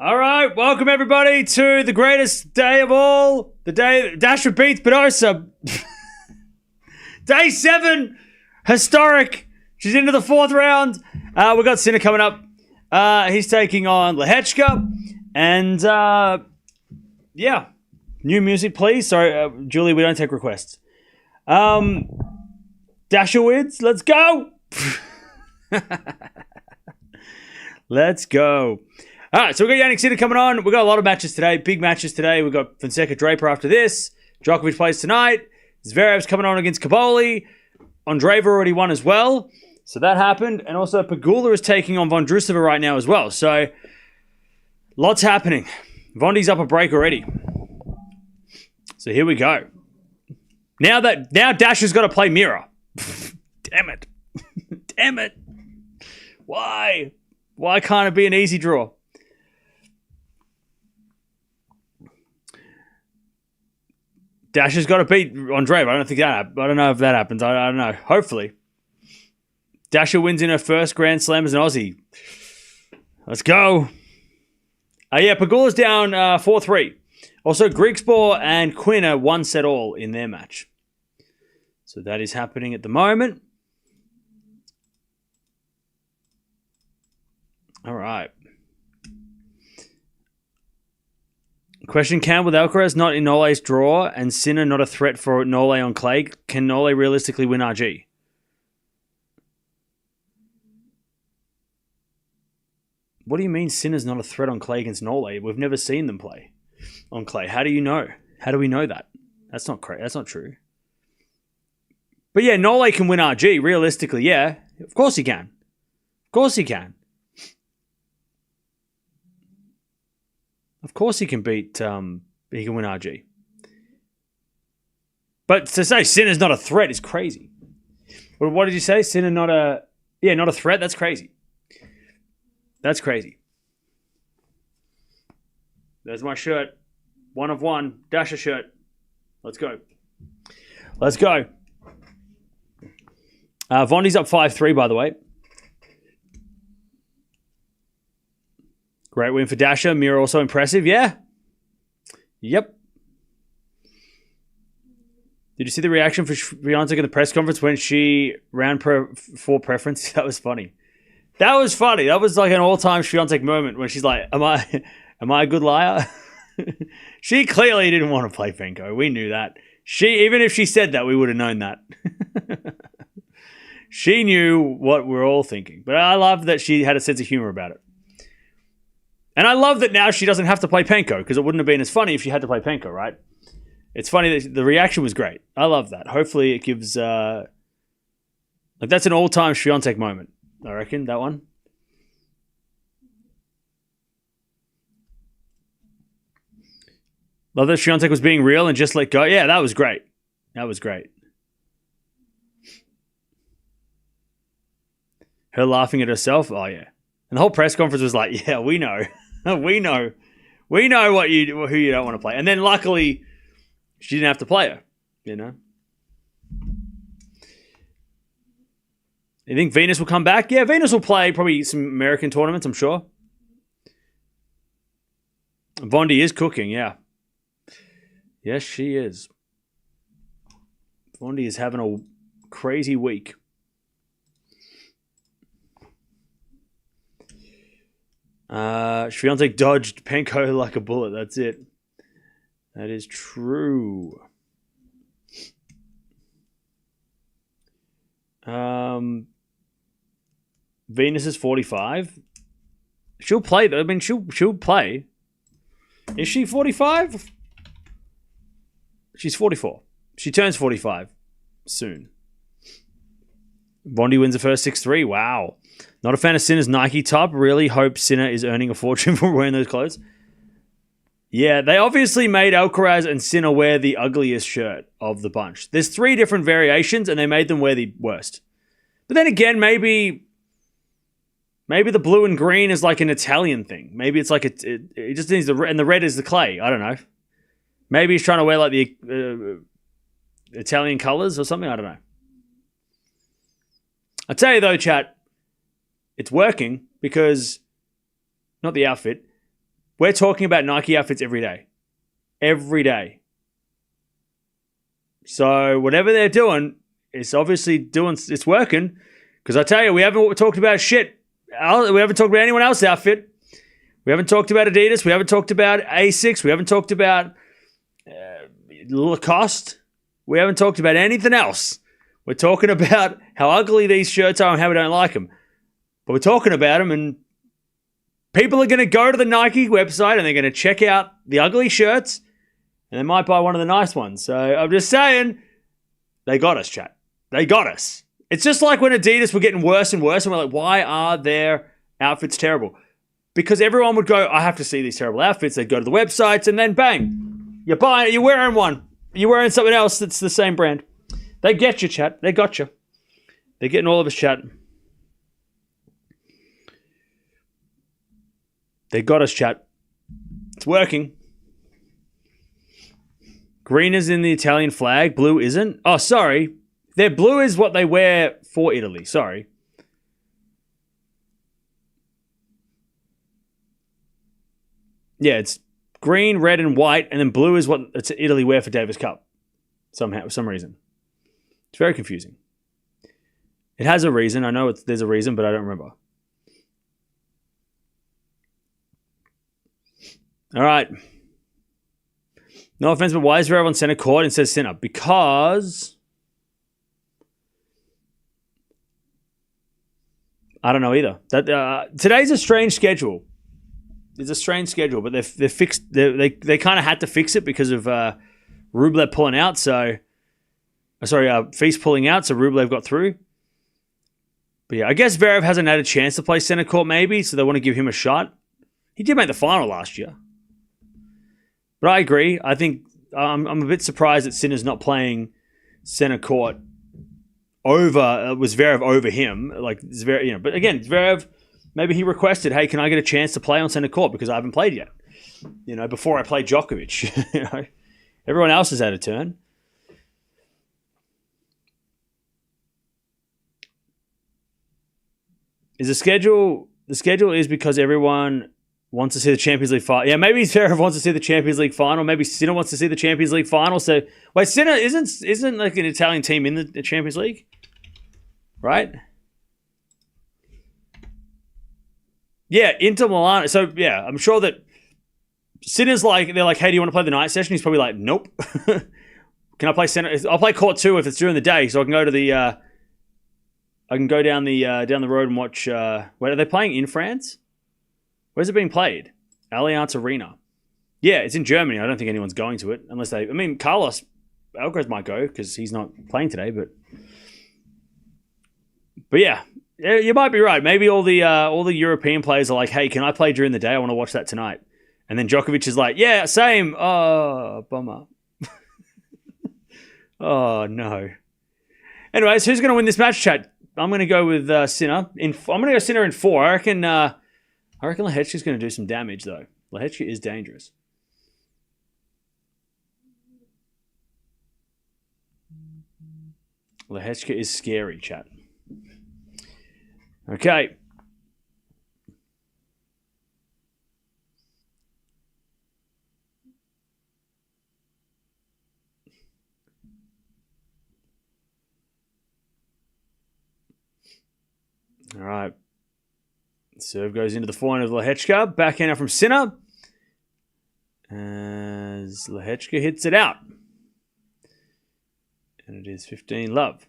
All right, welcome everybody to the greatest day of all, the day Dasha beats Badosa. Day 7, historic. She's into the 4th round. We've got Sinner coming up. He's taking on Lehecka. And, yeah, new music, please. Sorry, Julie, we don't take requests. Dasha wins. Let's go. Let's go. All right, so we've got Jannik Sinner coming on. We've got a lot of matches today, big matches today. We've got Fonseca Draper after this. Djokovic plays tonight. Zverev's coming on against Caboli. Andreeva already won as well. So that happened. And also Pegula is taking on Vondrousova right now as well. So lots happening. Vondi's up a break already. So here we go. Now Dasha's got to play Mirra. Damn it. Damn it. Why? Why can't it be an easy draw? Dasha's got to beat Andreeva. I don't know if that happens. I don't know. Hopefully. Dasha wins in her first Grand Slam as an Aussie. Let's go. Yeah, Pegula's down 4-3. Also, Griekspoor and Quinn are 1-set-all in their match. So that is happening at the moment. All right. Question, can with Alcaraz not in Nole's draw and Sinner not a threat for Nole on clay, can Nole realistically win RG? What do you mean Sinner's not a threat on clay against Nole? We've never seen them play on clay. How do you know? How do we know that? That's not correct. That's not true. But yeah, Nole can win RG. Realistically, yeah. Of course he can. Of course he can. Of course he can beat, he can win RG. But to say Sinner's not a threat is crazy. What did you say? Sinner not a threat? That's crazy. That's crazy. There's my shirt. 1 of 1. Dasha shirt. Let's go. Let's go. Vondi's up 5-3, by the way. Great win for Dasha. Mirra also impressive. Yeah. Yep. Did you see the reaction for Swiatek in the press conference when she ran for preference? That was funny. That was funny. That was like an all-time Swiatek moment when she's like, am I a good liar? She clearly didn't want to play Fenko. We knew that. Even if she said that, we would have known that. She knew what we're all thinking. But I love that she had a sense of humor about it. And I love that now she doesn't have to play Penko, because it wouldn't have been as funny if she had to play Penko, right? It's funny that the reaction was great. I love that. Hopefully it gives... that's an all-time Swiatek moment, I reckon, that one. Love that Swiatek was being real and just let go. Yeah, that was great. That was great. Her laughing at herself. Oh, yeah. And the whole press conference was like, yeah, we know. We know who you don't want to play. And then luckily, she didn't have to play her, you know. You think Venus will come back? Yeah, Venus will play probably some American tournaments, I'm sure. Vondi is cooking, yeah. Yes, she is. Vondi is having a crazy week. Swiatek dodged Penko like a bullet. That's it. That is true. Venus is 45. She'll play though. I mean, she'll play. Is she 45? She's 44. She turns 45 soon. Vondi wins the first 6-3. Wow. Not a fan of Sinner's Nike top. Really hope Sinner is earning a fortune for wearing those clothes. Yeah, they obviously made Alcaraz and Sinner wear the ugliest shirt of the bunch. There's 3 different variations, and they made them wear the worst. But then again, maybe the blue and green is like an Italian thing. Maybe it's like it just needs the red, and the red is the clay. I don't know. Maybe he's trying to wear like the Italian colors or something. I don't know. I tell you though, chat, it's working because, not the outfit, We're talking about Nike outfits every day. Every day. So whatever they're doing, it's obviously it's working. Because I tell you, we haven't talked about shit. We haven't talked about anyone else's outfit. We haven't talked about Adidas. We haven't talked about Asics. We haven't talked about Lacoste. We haven't talked about anything else. We're talking about how ugly these shirts are and how we don't like them. But we're talking about them, and people are going to go to the Nike website and they're going to check out the ugly shirts, and they might buy one of the nice ones. So I'm just saying, they got us, chat. They got us. It's just like when Adidas were getting worse and worse, and we're like, why are their outfits terrible? Because everyone would go, I have to see these terrible outfits. They'd go to the websites, and then bang, you're buying it, you're wearing one. You're wearing something else that's the same brand. They get you, chat. They got you. They're getting all of us, chat. They got us, chat. It's working. Green is in the Italian flag. Blue isn't. Oh, sorry. Their blue is what they wear for Italy. Sorry. Yeah, it's green, red, and white, and then blue is what Italy wear for Davis Cup. Somehow, for some reason. It's very confusing. It has a reason. I know there's a reason, but I don't remember. All right. No offense, but why is Zverev on center court and says Sinner? Because I don't know either. Today's a strange schedule. It's a strange schedule, but they've fixed. They kind of had to fix it because of Rublev pulling out. Feast pulling out, so Rublev got through. But yeah, I guess Zverev hasn't had a chance to play center court, maybe, so they want to give him a shot. He did make the final last year. But I agree. I think I'm a bit surprised that Sinner's not playing center court was Zverev over him. Like Zverev, but again, Zverev, maybe he requested, hey, can I get a chance to play on center court because I haven't played yet? Before I play Djokovic. Everyone else has had a turn. Is the schedule is because everyone wants to see the Champions League final. Yeah, maybe Zverev wants to see the Champions League final. Maybe Sinner wants to see the Champions League final. So, wait, Sinner isn't like an Italian team in the Champions League? Right? Yeah, Inter Milan. So, yeah, I'm sure that Sinner's they're like, hey, do you want to play the night session? He's probably like, nope. Can I play center? I'll play court 2 if it's during the day, so I can go to the... I can go down the road and watch... wait, are they playing in France? Where's it being played? Allianz Arena. Yeah, it's in Germany. I don't think anyone's going to it unless they... I mean, Carlos Alcaraz might go because he's not playing today, but yeah, you might be right. Maybe all the European players are like, hey, can I play during the day? I want to watch that tonight. And then Djokovic is like, yeah, same. Oh, bummer. Oh, no. Anyways, who's going to win this match, chat? I'm going to go with Sinner. I'm going to go Sinner in 4. I reckon Lehecka's going to do some damage, though. Lehecka is dangerous. Lehecka is scary, chat. Okay. All right. Serve goes into the forehand of Lehecka. Backhand from Sinner. As Lehecka hits it out. And it is 15-love.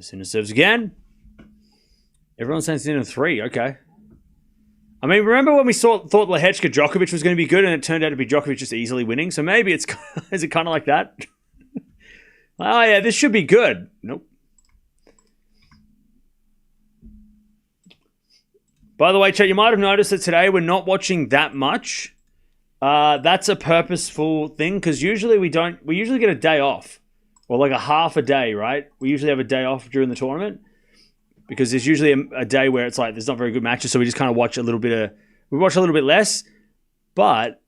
Sinner serves again. Everyone's saying Sinner 3. Okay. I mean, remember when we thought Lehecka Djokovic was going to be good, and it turned out to be Djokovic just easily winning. So maybe is it kind of like that? Oh yeah, this should be good. Nope. By the way, chat, you might have noticed that today we're not watching that much. That's a purposeful thing because usually we don't. We usually get a day off. Or like a half a day, right? We usually have a day off during the tournament. because there's usually a day where it's like there's not very good matches, so we just kind of watch a little bit less. But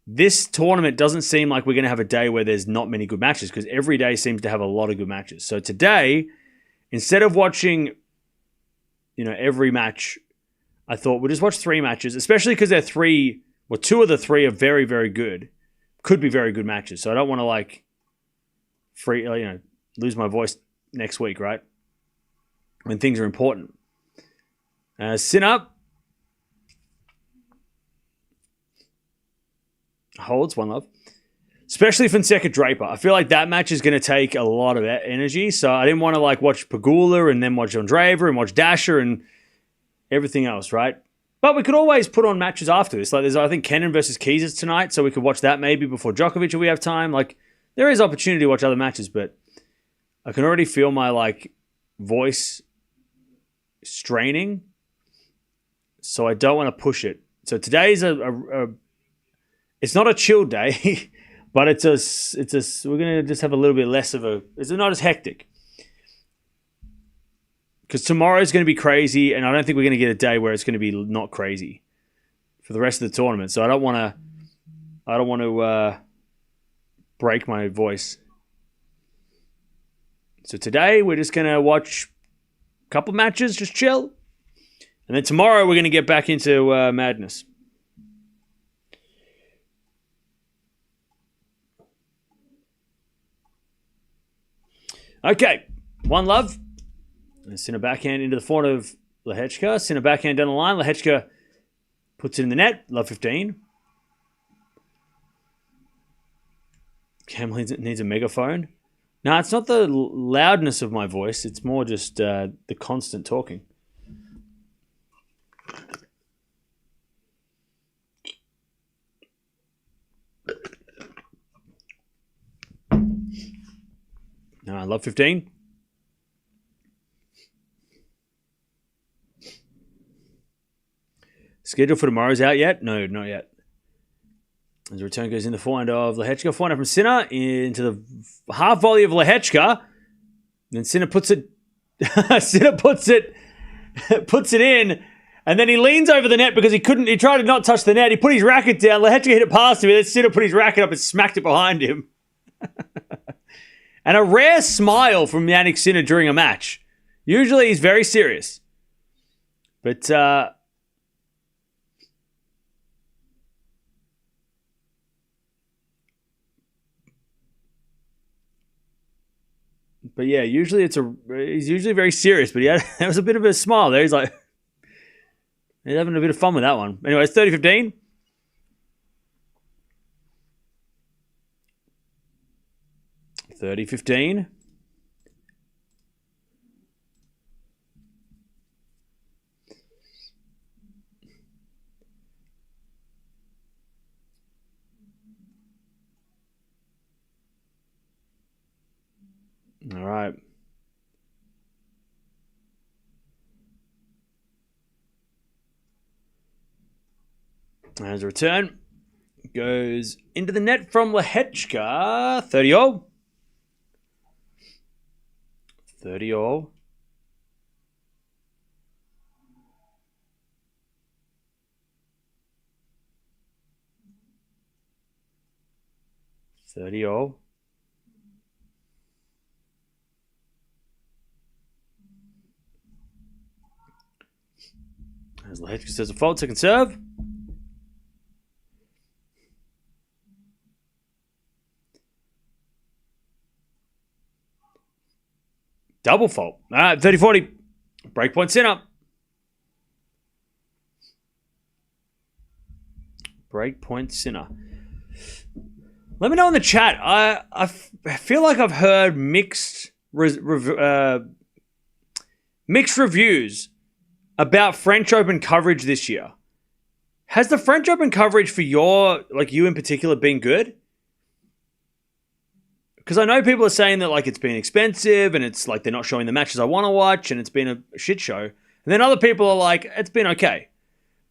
this tournament doesn't seem like we're going to have a day where there's not many good matches, because every day seems to have a lot of good matches. So today, instead of watching, every match, I thought we'll just watch 3 matches, especially because they're 3, well, 2 of the 3 are very, very good. Could be very good matches. So I don't want to lose my voice next week, right? When things are important. Sinner holds 1 love. Especially Fonseca Draper. I feel like that match is going to take a lot of energy. So I didn't want to watch Pegula and then watch Andreeva and watch Dasher and everything else, right? But we could always put on matches after this. There's, I think, Kenin versus Keys is tonight, so we could watch that maybe before Djokovic if we have time. There is opportunity to watch other matches, but I can already feel my, voice straining, so I don't want to push it. So today's it's not a chill day, but we're going to just have a little bit less of it's not as hectic. Because tomorrow's going to be crazy, and I don't think we're going to get a day where it's going to be not crazy for the rest of the tournament. So I don't want to break my voice. So today we're just going to watch a couple matches, just chill, and then tomorrow we're going to get back into madness. Okay, 1 love. Sinner backhand into the front of Lehecka. Sinner backhand down the line. Lehecka puts it in the net. Love 15. Cam needs a megaphone. No, it's not the loudness of my voice. It's more just the constant talking. Love 15. Schedule for tomorrow's out yet? No, not yet. As the return goes in the forehand of Lehecka. Forehand from Sinner into the half volley of Lehecka. Then Sinner puts it puts it in, and then he leans over the net because he tried to not touch the net. He put his racket down. Lehecka hit it past him, and then Sinner put his racket up and smacked it behind him. And a rare smile from Jannik Sinner during a match. Usually he's very serious. But yeah, usually he's usually very serious, but that was a bit of a smile there. He's having a bit of fun with that one. Anyway, it's 30-15. All right. As a return, goes into the net from Lehecka. 30-all. 30-all. As Lehecka says a fault, second serve. Double fault. All right, 30-40. Breakpoint Sinner. Breakpoint Sinner. Let me know in the chat. I feel like I've heard mixed reviews about French Open coverage this year. Has the French Open coverage for you in particular, been good? Because I know people are saying that it's been expensive and it's they're not showing the matches I want to watch and it's been a shit show. And then other people are like, it's been okay.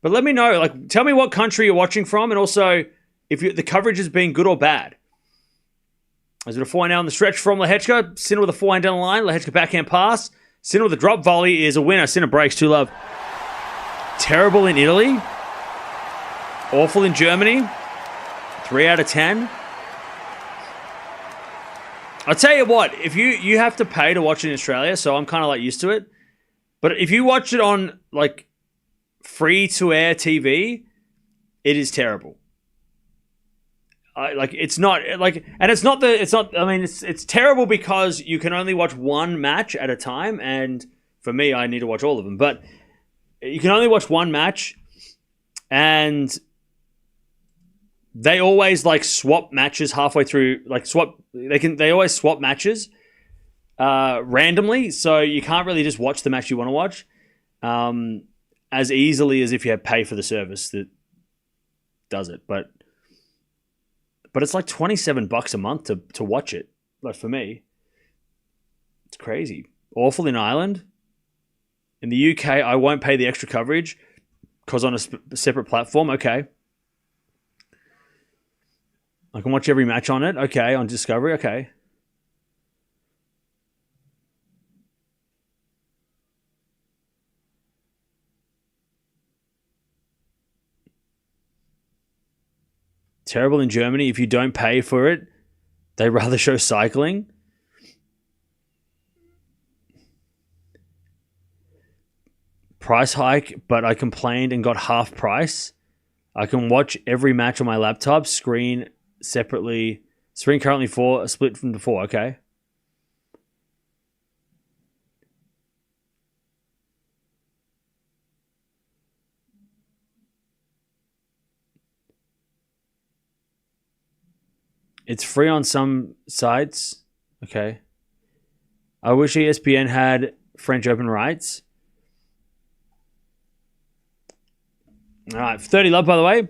But let me know, tell me what country you're watching from, and also if the coverage has been good or bad. As with a forehand now on the stretch from Lehecka. Sinner with a forehand down the line. Lehecka backhand pass. Sinner with a drop volley is a winner. Sinner breaks 2-love. Terrible in Italy. Awful in Germany. 3 out of 10. I'll tell you what, if you have to pay to watch it in Australia, so I'm kind of like used to it. But if you watch it on like free to air TV, it is terrible. It's terrible because you can only watch one match at a time, and for me, I need to watch all of them. But you can only watch one match, and they always like swap matches halfway through. They always swap matches randomly, so you can't really just watch the match you want to watch as easily as if you pay for the service that does it. But it's like $27 a month to watch it. Like for me, it's crazy. Awful in Ireland. In the UK, I won't pay the extra coverage because on a separate platform. Okay. I can watch every match on it. Okay. On Discovery. Okay. Terrible in Germany. If you don't pay for it, they rather show cycling. Price hike, but I complained and got half price. I can watch every match on my laptop, screen separately. Screen currently 4, split from the 4. Okay. It's free on some sites. Okay. I wish ESPN had French Open rights. All right. 30 love, by the way.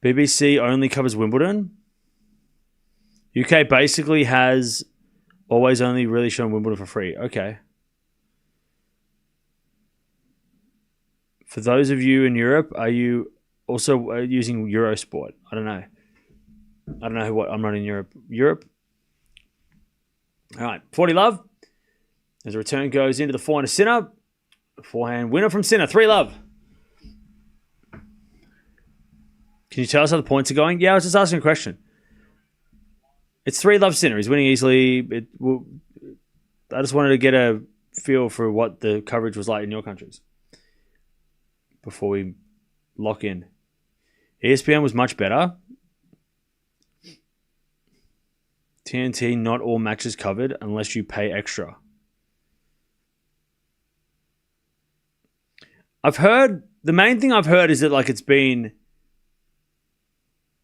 BBC only covers Wimbledon. UK basically has always only really shown Wimbledon for free. Okay. For those of you in Europe, are you also using Eurosport? I don't know. I'm not in Europe. All right. 40 love. As a return goes into the forehand of Sinner. Forehand winner from Sinner. 3 love. Can you tell us how the points are going? Yeah, I was just asking a question. It's 3 love Sinner. He's winning easily. I just wanted to get a feel for what the coverage was like in your countries before we lock in. ESPN was much better. TNT, not all matches covered unless you pay extra. The main thing I've heard is that like it's been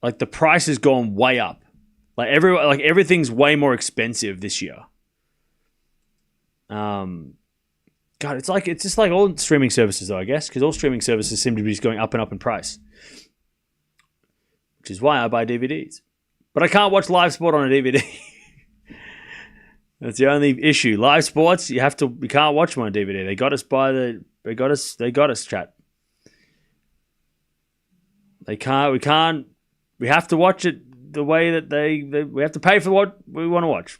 like the price has gone way up. Like everything's way more expensive this year. God, it's just like all streaming services though, I guess, because all streaming services seem to be just going up and up in price. Which is why I buy DVDs. But I can't watch live sport on a DVD. That's the only issue. Live sports, you can't watch them on a DVD. They got us, chat. We have to watch it the way that we have to pay for what we want to watch.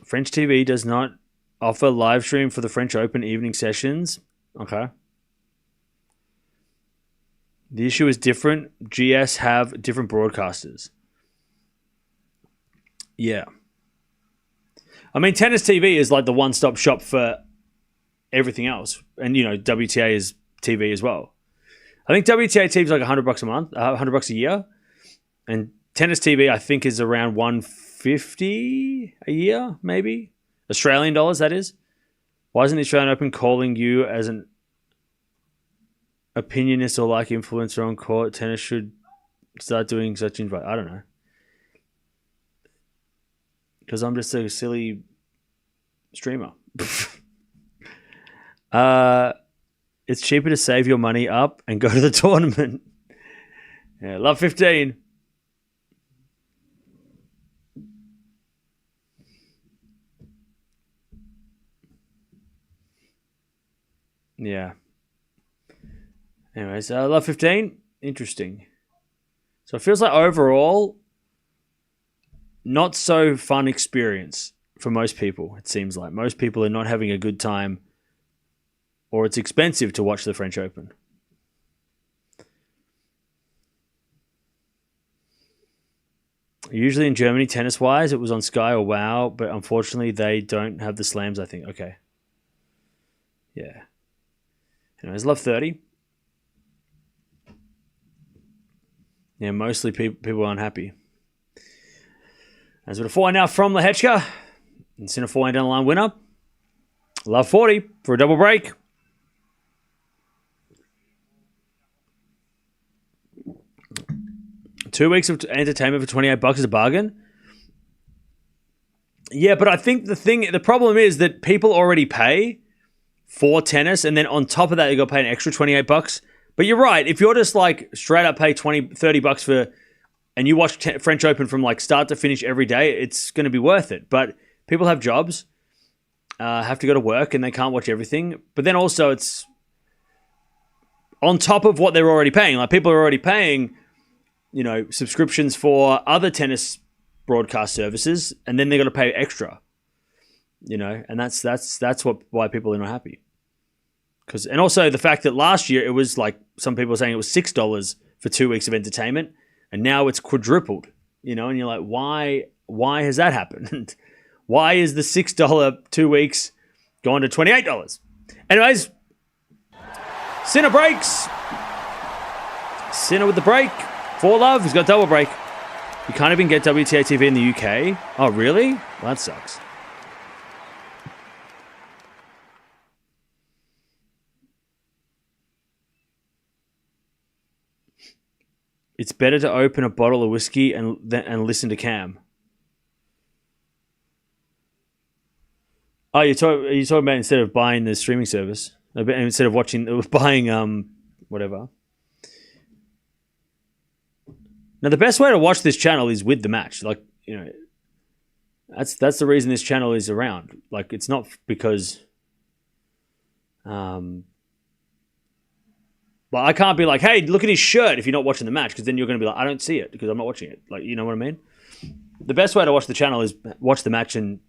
French TV does not offer live stream for the French Open evening sessions. Okay. The issue is different. GS have different broadcasters. Yeah. I mean, Tennis TV is like the one-stop shop for everything else. And, WTA is TV as well. I think WTA TV is like $100 a month, $100 a year. And Tennis TV, I think, is around $150 a year, maybe. Australian dollars, that is. Why isn't the Australian Open calling you as an opinionist or like influencer on court? Tennis should start doing such invite. I don't know. Because I'm just a silly streamer. It's cheaper to save your money up and go to the tournament. Yeah, love 15. Yeah. Anyways, love 15. Interesting. So it feels like overall, not so fun experience for most people, it seems like. Most people are not having a good time, or it's expensive to watch the French Open. Usually in Germany, tennis-wise, it was on Sky or WoW, but unfortunately they don't have the slams, I think. Okay. Yeah. Anyways, love 30. Yeah, mostly people are unhappy. As with a 4 now from Lehecka. And Sinner 4 down the line winner. Love 40 for a double break. $2 weeks of entertainment for $28 is a bargain. Yeah, but I think the problem is that people already pay for tennis, and then on top of that, you got to pay an extra $28. But you're right. If you're just like straight up pay $30 for, and you watch French Open from like start to finish every day, it's going to be worth it. But people have jobs, have to go to work, and they can't watch everything. But then also it's on top of what they're already paying. Like people are already paying, subscriptions for other tennis broadcast services, and then they're going to pay extra. And that's why people are not happy. And also the fact that last year it was like some people are saying it was $6 for 2 weeks of entertainment, and now it's quadrupled. And you're like, why has that happened? Why is the $6 2 weeks going to $28? Anyways, Sinner breaks. Sinner with the break. 4 love. He's got double break. You can't even get WTA TV in the UK. Oh, really? Well, that sucks. It's better to open a bottle of whiskey and listen to Cam. Oh, you're talking about instead of buying the streaming service, instead of buying whatever. Now the best way to watch this channel is with the match. Like that's the reason this channel is around. Like it's not because, but I can't be like, hey, look at his shirt if you're not watching the match, because then you're going to be like, I don't see it because I'm not watching it. Like, you know what I mean? The best way to watch the channel is watch the match and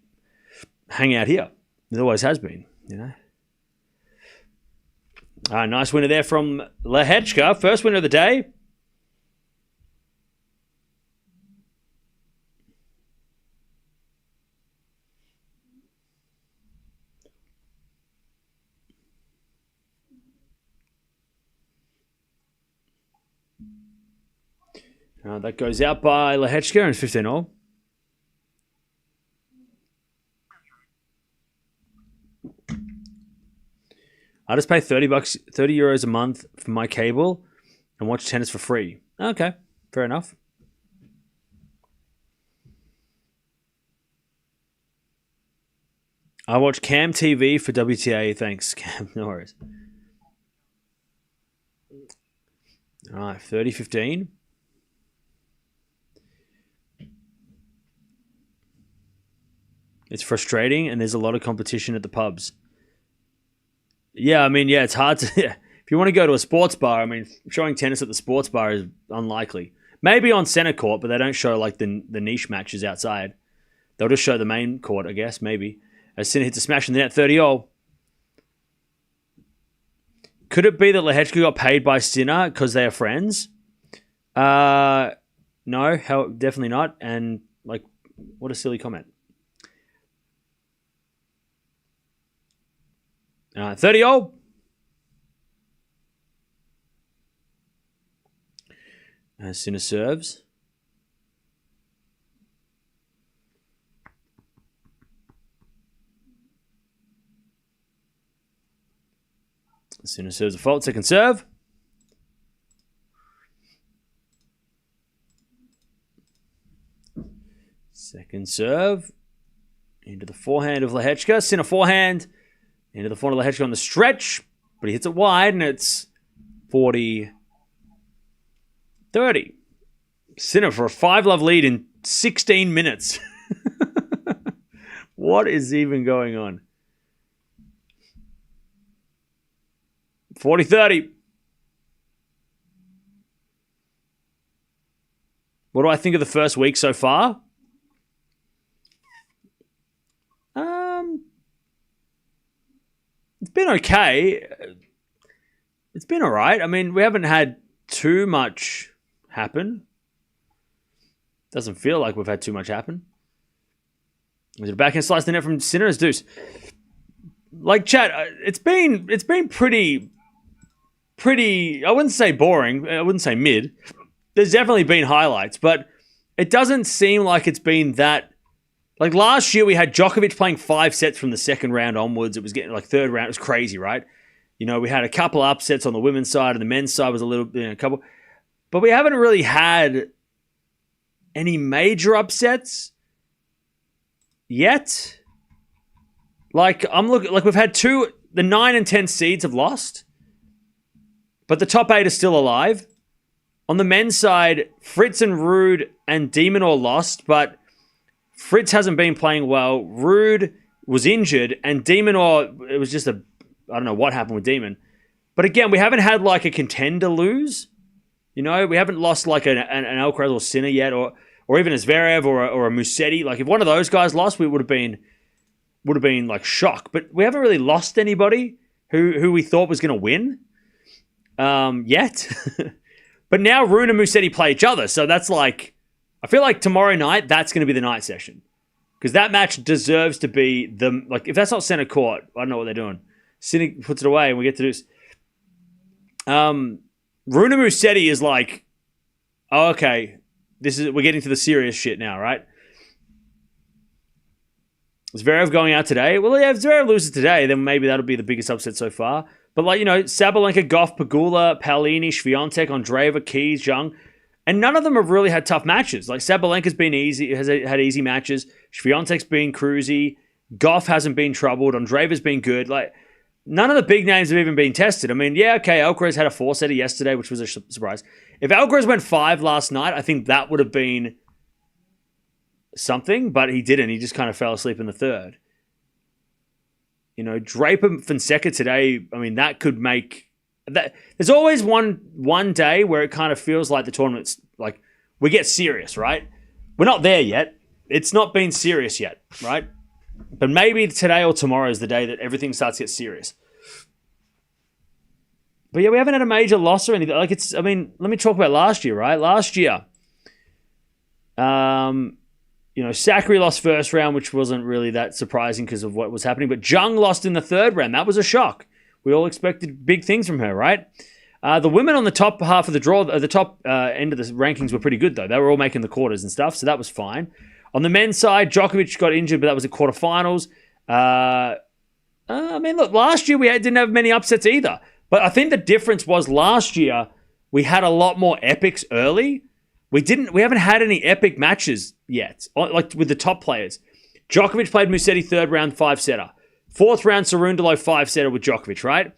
hang out here. It always has been, All right, nice winner there from Lehecka. First winner of the day. That goes out by Lehecka and 15-all. I just pay €30 a month for my cable and watch tennis for free. Okay, fair enough. I watch Cam TV for WTA. Thanks, Cam. No worries. All right, 30-15. It's frustrating, and there's a lot of competition at the pubs. Yeah, it's hard to... If you want to go to a sports bar, showing tennis at the sports bar is unlikely. Maybe on center court, but they don't show like the niche matches outside. They'll just show the main court, I guess, maybe. As Sinner hits a smash in the net, 30-all. Could it be that Lehecka got paid by Sinner because they are friends? No, definitely not. And, what a silly comment. 30-all. As Sinner serves. Sinner serves a fault. Second serve. Second serve. Into the forehand of Lehecka. Sinner forehand. Into the forehand of Lehecka on the stretch. But he hits it wide, and it's 40-30. Sinner for a 5-love lead in 16 minutes. What is even going on? 40-30. What do I think of the first week so far? It's been okay. It's been all right. I mean, we haven't had too much happen. Doesn't feel like we've had too much happen. Was it a backhand slice the net from Sinner as deuce? Like, chat, it's been pretty. I wouldn't say boring. I wouldn't say mid. There's definitely been highlights, but it doesn't seem like it's been that. Like last year, we had Djokovic playing 5 sets from the second round onwards. It was getting like third round. It was crazy, right? You know, we had a couple upsets on the women's side, and the men's side was a couple. But we haven't really had any major upsets yet. Like we've had the 9 and 10 seeds have lost, but the top 8 are still alive. On the men's side, Fritz and Ruud and Demonor lost, but Fritz hasn't been playing well. Ruud was injured, and Demonor, it was just I don't know what happened with Demon. But again, we haven't had like a contender lose. You know, we haven't lost like an Alcaraz or Sinner yet, or even a Zverev or a Musetti. Like if one of those guys lost, we would have been like shocked. But we haven't really lost anybody who we thought was going to win yet. But now Rune and Musetti play each other, so that's like, I feel like tomorrow night, that's going to be the night session. Because that match deserves to be if that's not center court, I don't know what they're doing. Sinner puts it away and we get to do this. Rune Musetti is like, oh, okay, we're getting to the serious shit now, right? Zverev going out today? Well, yeah, if Zverev loses today, then maybe that'll be the biggest upset so far. But like, you know, Sabalenka, Gauff, Pegula, Paolini, Swiatek, Andreeva, Keys, Zhang. And none of them have really had tough matches. Like Sabalenka's been easy, has had easy matches. Swiatek's been cruisy. Gauff hasn't been troubled. Andreeva's been good. Like none of the big names have even been tested. I mean, yeah, okay, Alcaraz had a 4-setter yesterday, which was a surprise. If Alcaraz went 5 last night, I think that would have been something, but he didn't. He just kind of fell asleep in the third. You know, Draper Fonseca today, I mean, that could make... that. There's always one day where it kind of feels like the tournament's like we get serious, right? We're not there yet. It's not been serious yet, right? But maybe today or tomorrow is the day that everything starts to get serious. But yeah, we haven't had a major loss or anything. Like let me talk about last year, right? Last year, you know, Sakari lost first round, which wasn't really that surprising because of what was happening. But Zhang lost in the third round. That was a shock. We all expected big things from her, right? The women on the top half of the draw, the top end of the rankings were pretty good, though. They were all making the quarters and stuff, so that was fine. On the men's side, Djokovic got injured, but that was at quarterfinals. I mean, look, last year we didn't have many upsets either. But I think the difference was last year we had a lot more epics early. We haven't had any epic matches yet, like with the top players. Djokovic played Musetti third round 5-setter. Fourth round, Cerundolo 5-setter with Djokovic, right?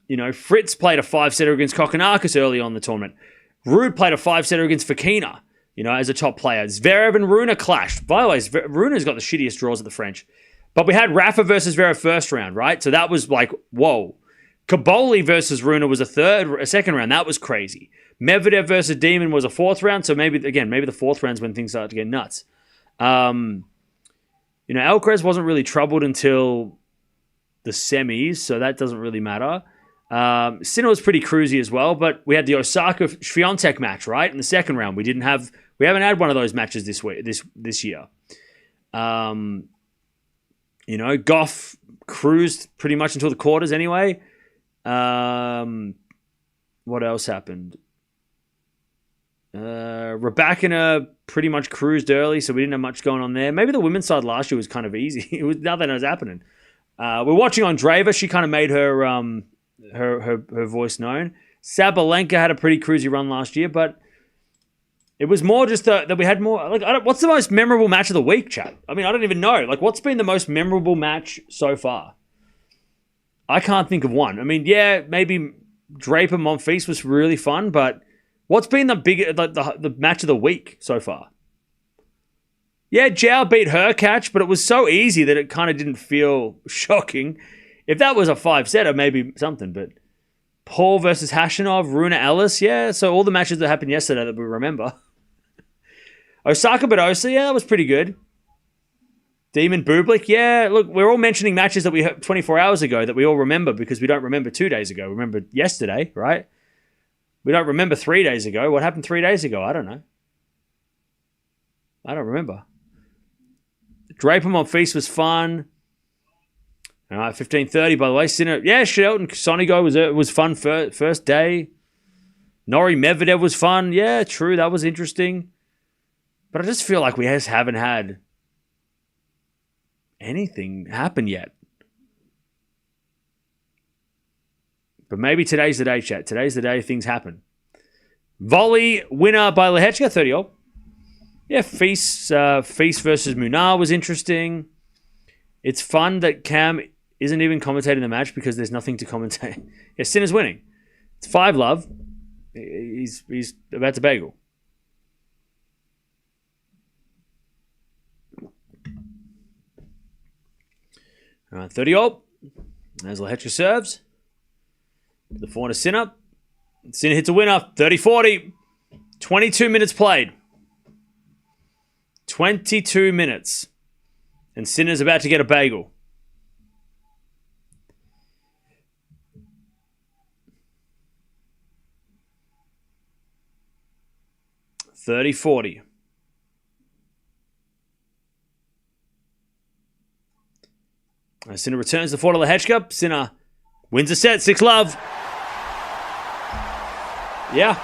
You know, Fritz played a 5-setter against Kokkinakis early on in the tournament. Ruud played a 5-setter against Fokina, you know, as a top player. Zverev and Rune clashed. By the way, Rune's got the shittiest draws at the French. But we had Rafa versus Zverev first round, right? So that was like, whoa. Kaboli versus Rune was a second round. That was crazy. Medvedev versus Demon was a fourth round. So maybe the fourth round's when things start to get nuts. You know, Alcaraz wasn't really troubled until the semis, so that doesn't really matter. Sinner was pretty cruisy as well, but we had the Osaka-Swiatek match, right? In the second round. We haven't had one of those matches this year. You know, Gauff cruised pretty much until the quarters anyway. What else happened? Raducanu pretty much cruised early, so we didn't have much going on there. Maybe the women's side last year was kind of easy. It was nothing was happening. We're watching Andreeva. She kind of made her voice known. Sabalenka had a pretty cruisy run last year, but it was more just that we had more. Like, what's the most memorable match of the week, chat? I mean, I don't even know. Like, what's been the most memorable match so far? I can't think of one. I mean, yeah, maybe Draper Monfils was really fun, but what's been the match of the week so far? Yeah, Joao beat Hurkacz, but it was so easy that it kind of didn't feel shocking. If that was a 5-setter, maybe something, but Paul versus Hashanov, Runa Ellis. Yeah, so all the matches that happened yesterday that we remember. Osaka Badosa, yeah, that was pretty good. Demon Bublik, yeah. Look, we're all mentioning matches that we heard 24 hours ago that we all remember because we don't remember 2 days ago. We remember yesterday, right? We don't remember 3 days ago. What happened 3 days ago? I don't know. I don't remember. Draper Monfils was fun. All right, 15:30, by the way. Sinner, yeah, Shelton Sonigo was fun first day. Nori Medvedev was fun. Yeah, true. That was interesting. But I just feel like we just haven't had anything happen yet. But maybe today's the day, chat. Today's the day things happen. Volley winner by Lehecka, 30-all. Yeah, Feast versus Munar was interesting. It's fun that Cam isn't even commentating the match because there's nothing to commentate. Yeah, Sinner's winning. It's 5-love. He's about to bagel. All right, 30-all. As Lehecka serves. The forehand to Sinner. Sinner hits a winner. 30-40. 22 minutes played. 22 minutes. And Sinner's about to get a bagel. $30-40. Sinner returns the forehand to Lehecka. Sinner wins a set. 6-love. Yeah.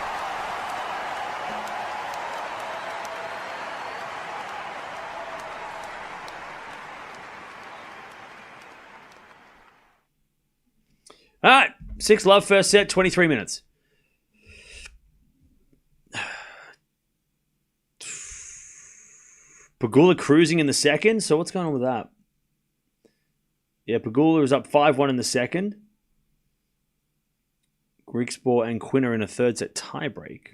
All right. 6-love first set, 23 minutes. Pegula cruising in the second. So what's going on with that? Yeah, Pegula is up 5-1 in the second. Griekspoor and Quinn are in a third set tiebreak.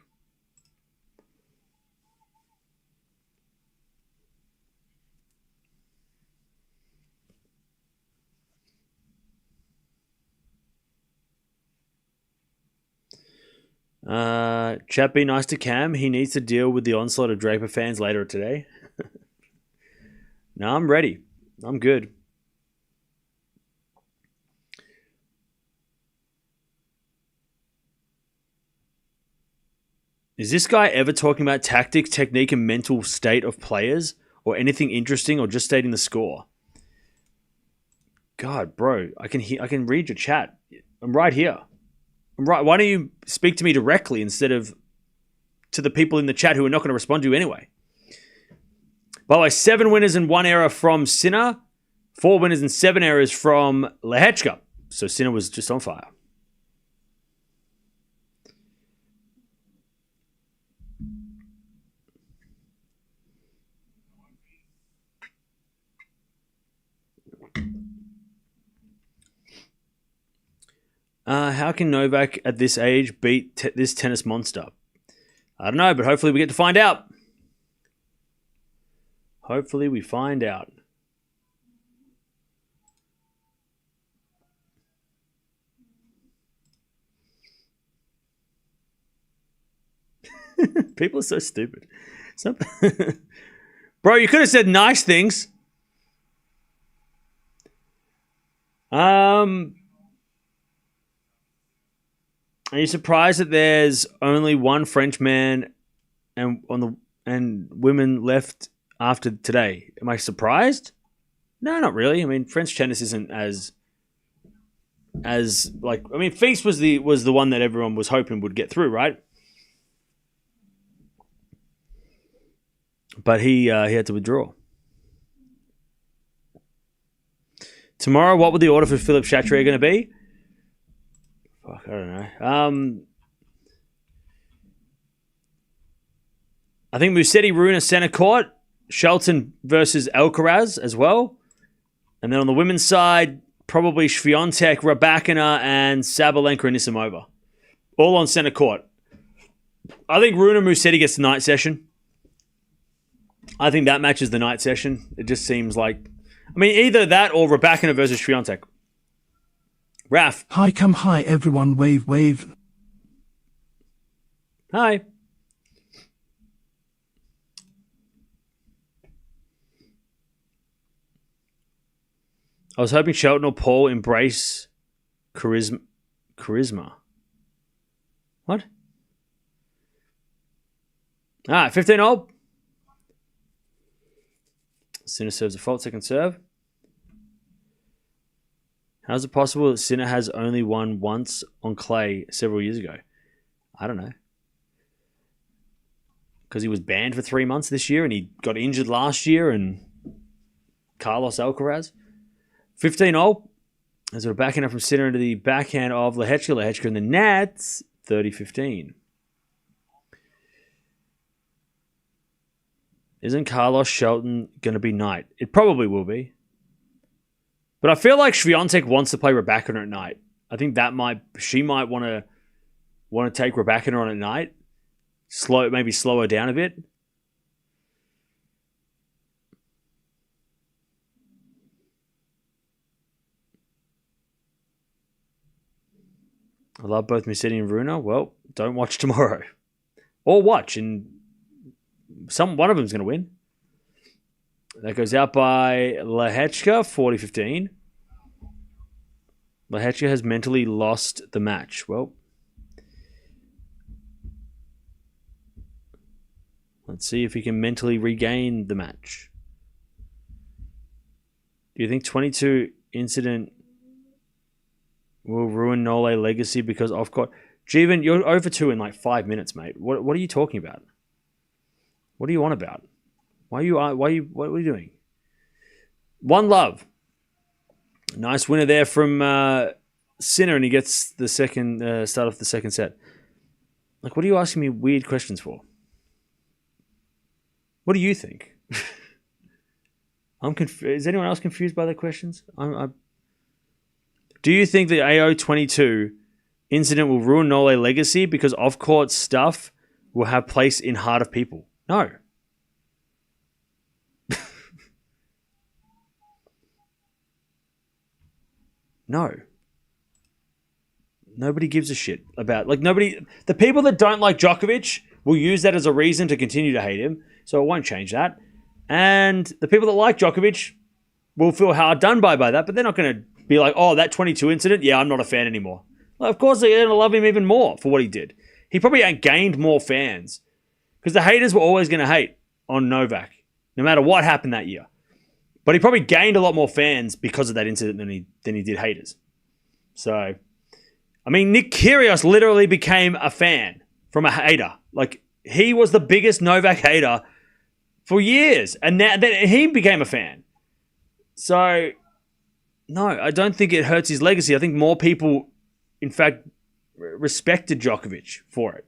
Chat, be nice to Cam. He needs to deal with the onslaught of Draper fans later today. No, I'm ready. I'm good. Is this guy ever talking about tactics, technique, and mental state of players? Or anything interesting, or just stating the score? God, bro, I can read your chat. I'm right here. I'm right. Why don't you speak to me directly instead of to the people in the chat who are not going to respond to you anyway? By the way, 7 winners and 1 error from Sinner. 4 winners and 7 errors from Lehecka. So Sinner was just on fire. How can Novak at this age beat this tennis monster? I don't know, but hopefully we get to find out. Hopefully we find out. People are so stupid. Bro, you could have said nice things. Are you surprised that there's only one French man and women left after today? Am I surprised? No, not really. I mean, French tennis isn't as like, I mean, Feast was the one that everyone was hoping would get through, right? But he had to withdraw. Tomorrow, what would the order for Philippe Chatrier going to be? Fuck, I don't know. I think Musetti, Runa, center court. Shelton versus Alcaraz as well. And then on the women's side, probably Swiatek, Raducanu, and Sabalenka and Nisimova. All on center court. I think Runa Musetti gets the night session. I think that matches the night session. It just seems like... I mean, either that or Raducanu versus Swiatek. Raf. Hi, come hi, everyone. Wave, wave. Hi. I was hoping Shelton or Paul embrace charisma. What? All right, 15-all. Sinner serves a fault, second serve. How is it possible that Sinner has only won once on clay several years ago? I don't know. Because he was banned for 3 months this year and he got injured last year and Carlos Alcaraz. 15-all. As a backhander from Sinner into the backhand of Lehecka. Lehecka in the nets. 30-15. Isn't Carlos Shelton going to be knight? It probably will be. But I feel like Swiatek wants to play Raducanu at night. I think she might want to take Raducanu on at night. Maybe slow her down a bit. I love both Musetti and Runa. Well, don't watch tomorrow. Or watch, and one of them's going to win. That goes out by Lehecka, 40-15. Lehecka has mentally lost the match. Well, let's see if he can mentally regain the match. Do you think 22 incident will ruin Nole legacy because off court? Jeevan, you're over 2 in like 5 minutes, mate. What are you talking about? What are you on about? What are you doing? One love. Nice winner there from Sinner, and he gets the second start off the second set. Like, what are you asking me weird questions for? What do you think? I'm confused. Is anyone else confused by the questions? Do you think the AO22 incident will ruin Nole legacy because off-court stuff will have place in heart of people? No. No. Nobody gives a shit about... The people that don't like Djokovic will use that as a reason to continue to hate him, so it won't change that. And the people that like Djokovic will feel hard done by that, but they're not going to be like, oh, that 22 incident, yeah, I'm not a fan anymore. Well, of course, they're going to love him even more for what he did. He probably gained more fans because the haters were always going to hate on Novak, no matter what happened that year. But he probably gained a lot more fans because of that incident than he did haters. So, I mean, Nick Kyrgios literally became a fan from a hater. Like, he was the biggest Novak hater for years, and then he became a fan. So, no, I don't think it hurts his legacy. I think more people, in fact, respected Djokovic for it.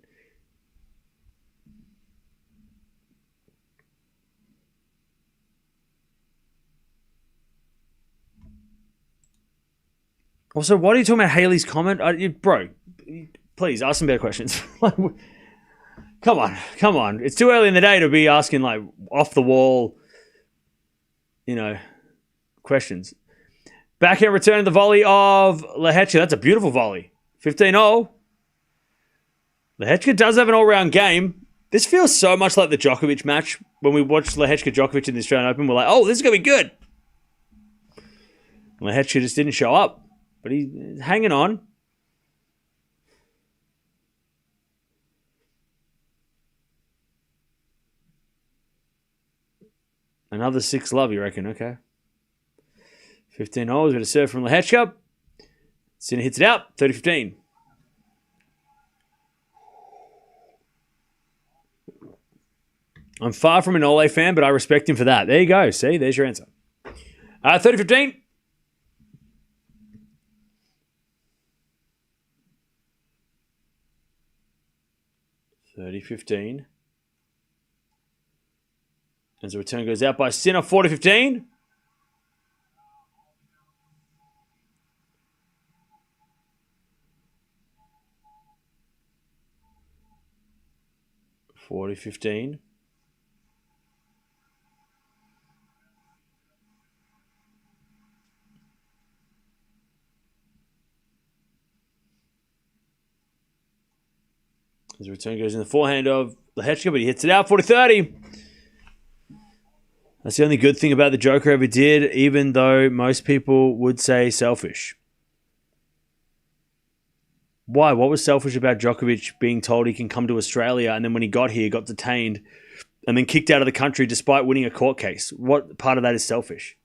Also, what are you talking about Haley's comment? Bro, please, ask some better questions. Come on. It's too early in the day to be asking, like, off-the-wall, questions. Backhand return of the volley of Lehecka. That's a beautiful volley. 15-0. Lehecka does have an all-round game. This feels so much like the Djokovic match. When we watched Lehecka-Djokovic in the Australian Open, we're like, oh, this is going to be good. Lehecka just didn't show up. But he's hanging on. Another 6 love, you reckon? Okay. 15-0. He's got a serve from Lehecka. Sinner hits it out. 30-15. I'm far from an Ole fan, but I respect him for that. There you go. See, there's your answer. 30-15. 30-15. As the return goes out by Sinner, 40-15. $40-15. His return goes in the forehand of Lehecka, but he hits it out 40-30. That's the only good thing about the Joker ever did, even though most people would say selfish. Why? What was selfish about Djokovic being told he can come to Australia and then when he got here, got detained and then kicked out of the country despite winning a court case? What part of that is selfish?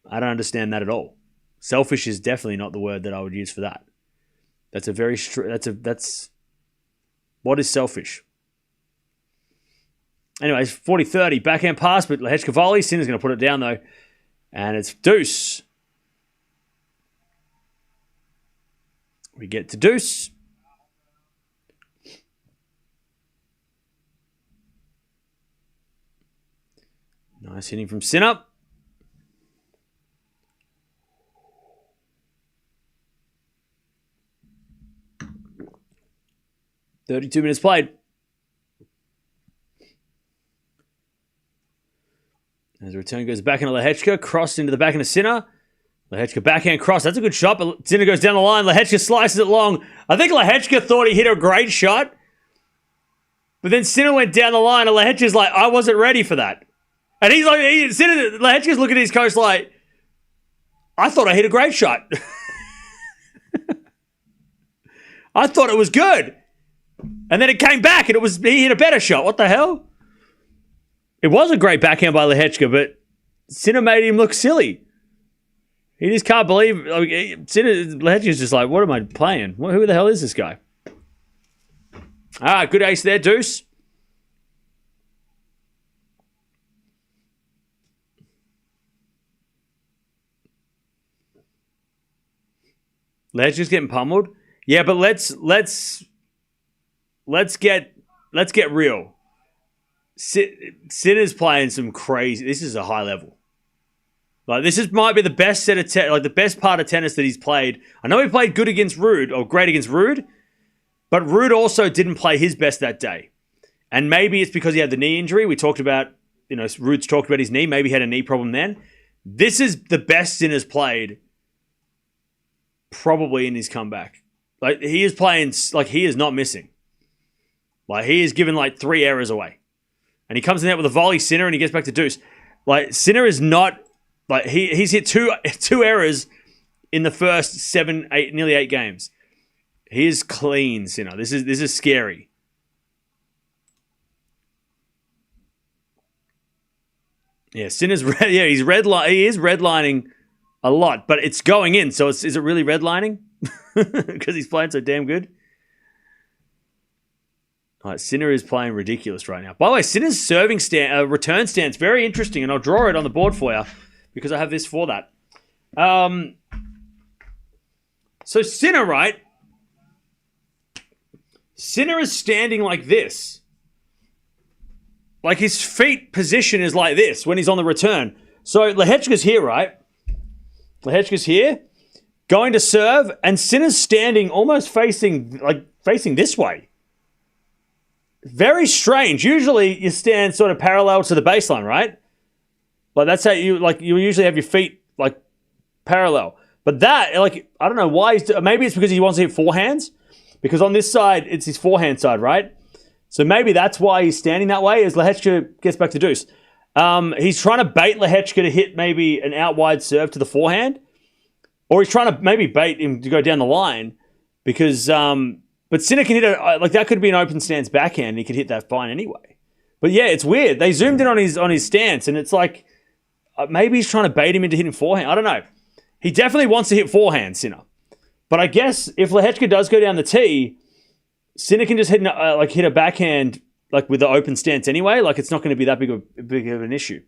I don't understand that at all. Selfish is definitely not the word that I would use for that. That's a very what is selfish? Anyways, 40-30, backhand pass, but Lehecka volley. Sinner's going to put it down though, and it's deuce. We get to deuce. Nice hitting from Sinner. .32 minutes played. As the return goes back into Lehecka, crossed into the back into Sinner. Lehecka backhand cross. That's a good shot, but Sinner goes down the line. Lehecka slices it long. I think Lehecka thought he hit a great shot, but then Sinner went down the line, and Lehecka's like, I wasn't ready for that. And he's like, Lehecka's looking at his coach like, I thought I hit a great shot. I thought it was good. And then it came back, and he hit a better shot. What the hell? It was a great backhand by Lehecka, but Sinner made him look silly. He just can't believe. Lehecka's just like, what am I playing? Who the hell is this guy? Good ace there, deuce. Lehecka's getting pummeled. Yeah, but let's get real. Sinner's playing some crazy. This is a high level. Like might be the best set of the best part of tennis that he's played. I know he played good against Ruud or great against Ruud, but Ruud also didn't play his best that day. And maybe it's because he had the knee injury. We talked about, Ruud's talked about his knee. Maybe he had a knee problem then. This is the best Sinner's played probably in his comeback. Like he is playing, like he is not missing. Like he is giving like 3 errors away. And he comes in there with a volley Sinner and he gets back to deuce. Like Sinner is not, like he's hit two errors in the first 7, 8, nearly 8 games. He is clean, Sinner. This is scary. Yeah, Sinner's red. Yeah, he is redlining a lot, but it's going in. So is it really redlining? Because he's playing so damn good. All right, Sinner is playing ridiculous right now. By the way, Sinner's serving return stance, very interesting, and I'll draw it on the board for you because I have this for that. So Sinner, right? Sinner is standing like this. Like his feet position is like this when he's on the return. So Lehecka's here, right? Lehecka's here, going to serve, and Sinner's standing almost facing this way. Very strange. Usually you stand sort of parallel to the baseline, right? Like that's how you usually have your feet like parallel. But that, like, I don't know why maybe it's because he wants to hit forehands. Because on this side, it's his forehand side, right? So maybe that's why he's standing that way as Lehecka gets back to deuce. He's trying to bait Lehecka to hit maybe an out wide serve to the forehand. Or he's trying to maybe bait him to go down the line because but Sinner can hit that could be an open stance backhand and he could hit that fine anyway. But yeah, it's weird. They zoomed in on his stance and it's like maybe he's trying to bait him into hitting forehand. I don't know. He definitely wants to hit forehand, Sinner. But I guess if Lehecka does go down the tee, Sinner can just hit a backhand like with the open stance anyway. Like it's not going to be that big of an issue.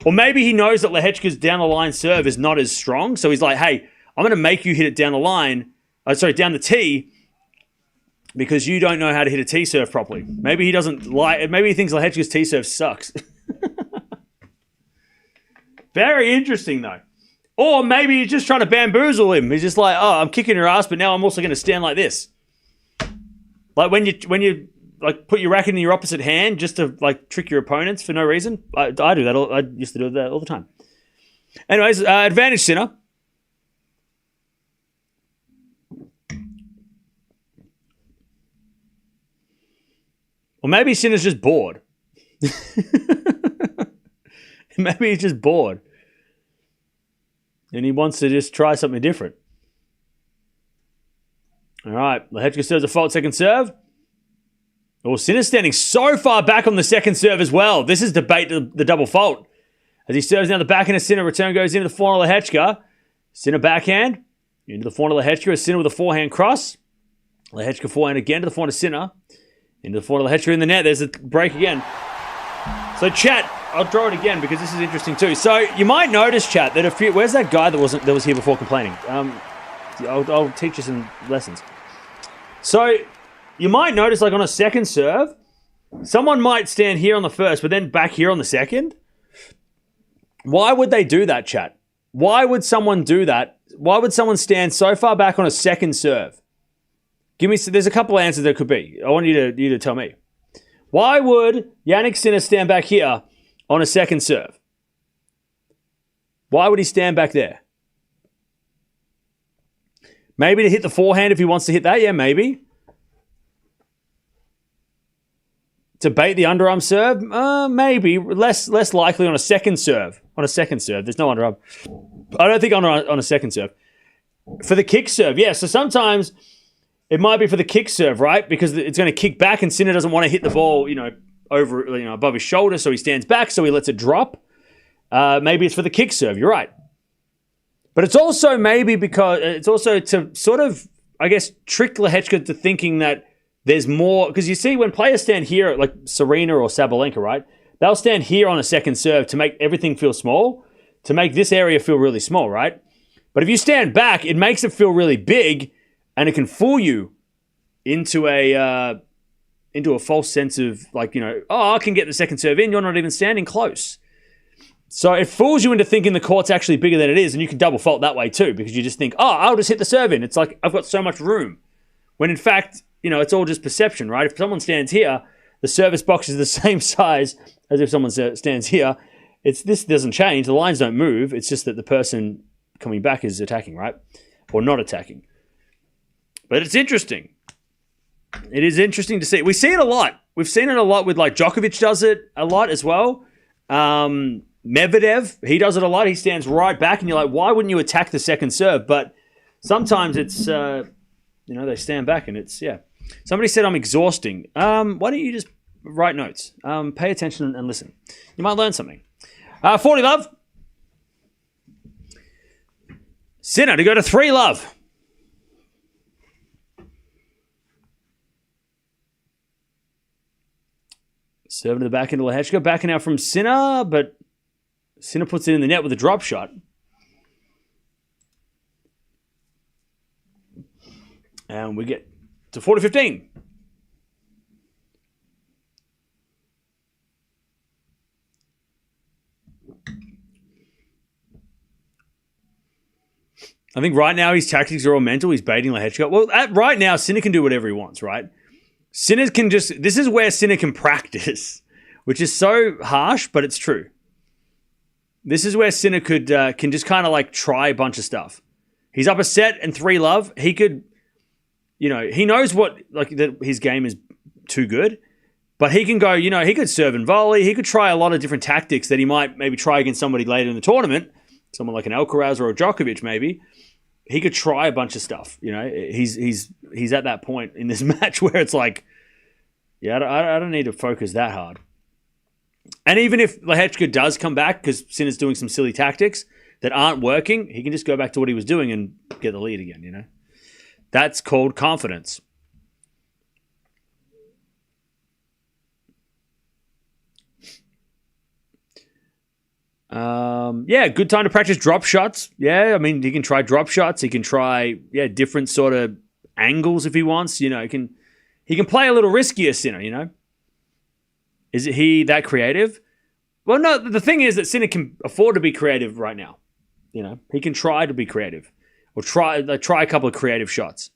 Or maybe he knows that Lehecka's down the line serve is not as strong, so he's like, "Hey, I'm going to make you hit it down the line. Down the tee, because you don't know how to hit a tee serve properly." Maybe he doesn't like. Maybe he thinks Lehecka's tee serve sucks. Very interesting though. Or maybe he's just trying to bamboozle him. He's just like, "Oh, I'm kicking your ass, but now I'm also going to stand like this." Like when you like put your racket in your opposite hand just to like trick your opponents for no reason. I do that. I used to do that all the time. Anyways, advantage Sinner. Or maybe Sinner's just bored. Maybe he's just bored. And he wants to just try something different. All right. Lehecka serves a fault second serve. Oh, Sinner's standing so far back on the second serve as well. This is debate the double fault. As he serves down the backhand of Sinner, return goes into the forehand of Lehecka. Sinner backhand. Into the forehand of Lehecka. Sinner with a forehand cross. Lehecka forehand again to the forehand of Sinner. Into the forehand of Lehecka in the net. There's a break again. So, chat, I'll draw it again because this is interesting too. So, you might notice, chat, that where's that guy that was here before complaining? I'll teach you some lessons. So, you might notice, like on a second serve, someone might stand here on the first, but then back here on the second. Why would they do that, chat? Why would someone do that? Why would someone stand so far back on a second serve? There's a couple of answers there could be. I want you to tell me. Why would Jannik Sinner stand back here on a second serve? Why would he stand back there? Maybe to hit the forehand if he wants to hit that. Yeah, maybe. To bait the underarm serve? Maybe. Less likely on a second serve. On a second serve. There's no underarm. I don't think on a second serve. For the kick serve, yeah. So sometimes it might be for the kick serve, right? Because it's going to kick back and Sinner doesn't want to hit the ball, over, above his shoulder, so he stands back, so he lets it drop. Maybe it's for the kick serve. You're right. But it's also maybe because it's also to sort of, I guess, trick Lehecka to thinking that there's more, because you see when players stand here, like Serena or Sabalenka, right? They'll stand here on a second serve to make everything feel small, to make this area feel really small, right? But if you stand back, it makes it feel really big, and it can fool you into a false sense of I can get the second serve in. You're not even standing close. So it fools you into thinking the court's actually bigger than it is, and you can double fault that way too, because you just think, I'll just hit the serve in. It's like I've got so much room, when in fact, it's all just perception, right? If someone stands here, the service box is the same size as if someone stands here. This doesn't change. The lines don't move. It's just that the person coming back is attacking, right? Or not attacking. But it's interesting. It is interesting to see. We see it a lot. We've seen it a lot with Djokovic does it a lot as well. Medvedev, he does it a lot. He stands right back and you're like, why wouldn't you attack the second serve? But sometimes it's, they stand back and it's, yeah. Somebody said I'm exhausting. Why don't you just write notes? Pay attention and listen. You might learn something. 40 love. Sinner to go to 3 love. Serving to the back into Lehecka. Backing out from Sinner, but Sinner puts it in the net with a drop shot. And we get to 40-15. I think right now his tactics are all mental. He's baiting Lehecka. Well, right now, Sinner can do whatever he wants, right? Sinner can this is where Sinner can practice, which is so harsh, but it's true. This is where Sinner can just kind of try a bunch of stuff. He's up a set and 3 love. He could, he knows that his game is too good, but he can go, he could serve and volley. He could try a lot of different tactics that he might maybe try against somebody later in the tournament, someone like an Alcaraz or a Djokovic maybe. He could try a bunch of stuff. He's at that point in this match where it's like, yeah, I don't need to focus that hard. And even if Lehecka does come back because Sinner's doing some silly tactics that aren't working, he can just go back to what he was doing and get the lead again, That's called confidence. Good time to practice drop shots. Yeah, I mean, he can try drop shots. He can try, different sort of angles if he wants. He can play a little riskier, Sinner, Is he that creative? Well, no, the thing is that Sinner can afford to be creative right now. He can try to be creative or try a couple of creative shots.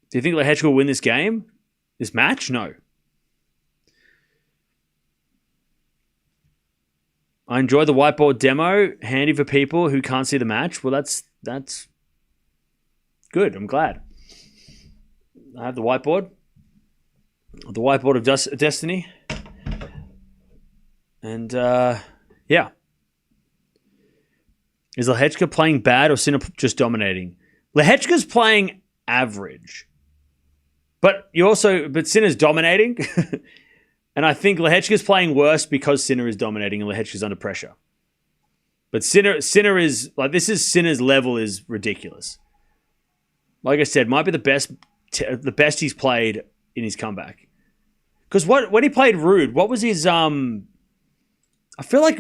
Do you think Lehecka will win this game? This match? No. I enjoy the whiteboard demo. Handy for people who can't see the match. Well, that's good. I'm glad. I have the whiteboard. The whiteboard of destiny. And, yeah. Is Lehecka playing bad or Sinner just dominating? Lehecka's playing average. But Sinner's dominating. And I think Lehecka's playing worse because Sinner is dominating and Lehecka's under pressure. But Sinner is, like, Sinner's level is ridiculous. Like I said, might be the best he's played in his comeback. Because when he played Rude, what was his, I feel like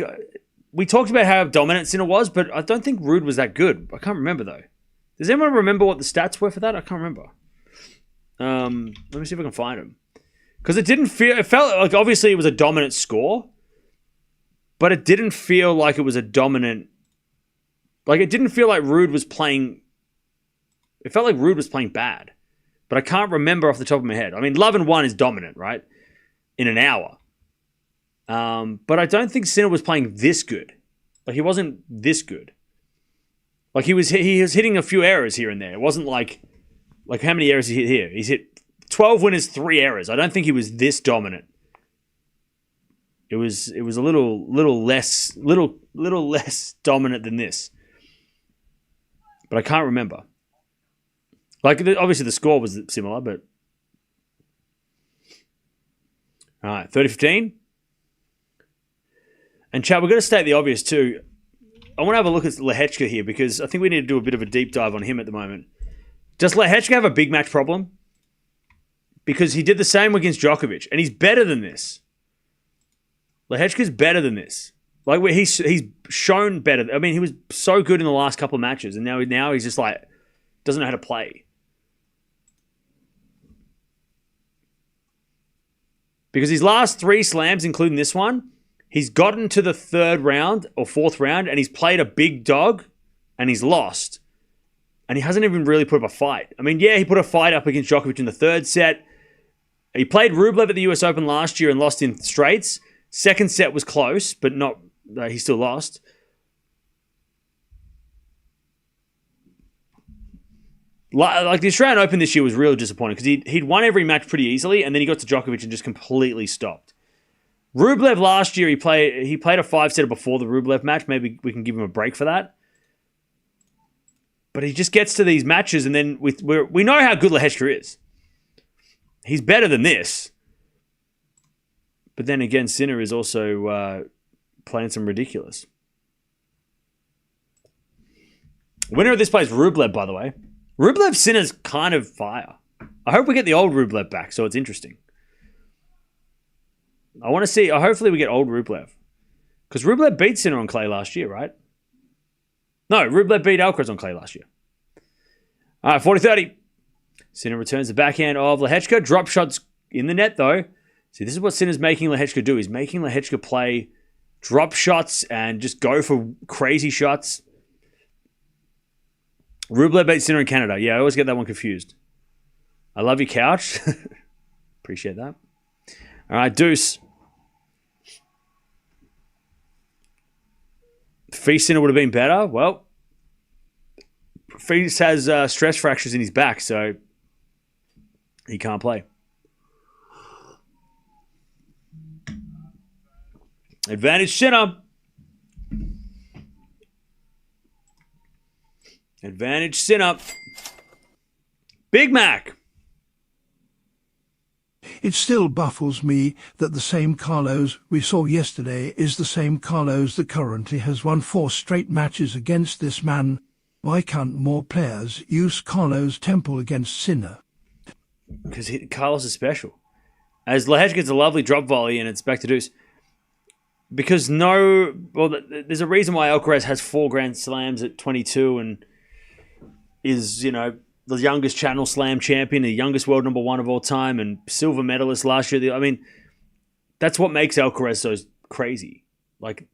we talked about how dominant Sinner was, but I don't think Rude was that good. I can't remember, though. Does anyone remember what the stats were for that? I can't remember. Let me see if I can find them. Because it felt like obviously it was a dominant score, but it didn't feel like it was a dominant, like it didn't feel like Rude was playing, it felt like Rude was playing bad, but I can't remember off the top of my head. I mean, Love and 1 is dominant, right? In an hour. But I don't think Sinner was playing this good. Like he wasn't this good. Like he was hitting a few errors here and there. It wasn't like how many errors he hit here? He's hit 12 winners, 3 errors. I don't think he was this dominant. It was a little less dominant than this. But I can't remember. Like obviously the score was similar, but all right, 30-15. And Chad, we're going to state the obvious too. I want to have a look at Lehecka here because I think we need to do a bit of a deep dive on him at the moment. Does Lehecka have a big match problem? Because he did the same against Djokovic, and he's better than this. Lehecka's better than this. Like he's shown better. I mean, he was so good in the last couple of matches, and now he's just like doesn't know how to play. Because his last 3 slams, including this one, he's gotten to the 3rd round or 4th round, and he's played a big dog, and he's lost. And he hasn't even really put up a fight. I mean, yeah, he put a fight up against Djokovic in the 3rd set. He played Rublev at the US Open last year and lost in straights. 2nd set was close, but not. He still lost. Like the Australian Open this year was really disappointing because he'd won every match pretty easily, and then he got to Djokovic and just completely stopped. Rublev last year, he played a 5-setter before the Rublev match. Maybe we can give him a break for that. But he just gets to these matches, and then we know how good Lehecka is. He's better than this. But then again, Sinner is also playing some ridiculous. Winner of this plays Rublev, by the way. Rublev Sinner's kind of fire. I hope we get the old Rublev back, so it's interesting. I want to see. Hopefully we get old Rublev. Because Rublev beat Sinner on clay last year, right? No, Rublev beat Alcaraz on clay last year. All right, 40-30. Sinner returns the backhand of Lehecka. Drop shots in the net, though. See, this is what Sinner's making Lehecka do. He's making Lehecka play drop shots and just go for crazy shots. Rublev beat Sinner in Canada. Yeah, I always get that one confused. I love your couch. Appreciate that. All right, Deuce. Feast Sinner would have been better. Well, Feast has stress fractures in his back, so he can't play. Advantage Sinner. Advantage Sinner. Big Mac. It still baffles me that the same Carlos we saw yesterday is the same Carlos that currently has won 4 straight matches against this man. Why can't more players use Carlos' temple against Sinner? Because Carlos is special. As Lehecka gets a lovely drop volley and it's back to Deuce. Because there's a reason why Alcaraz has 4 Grand Slams at 22 and is, the youngest Channel Slam champion, the youngest world number 1 of all time, and silver medalist last year. I mean, that's what makes Alcaraz so crazy. Like,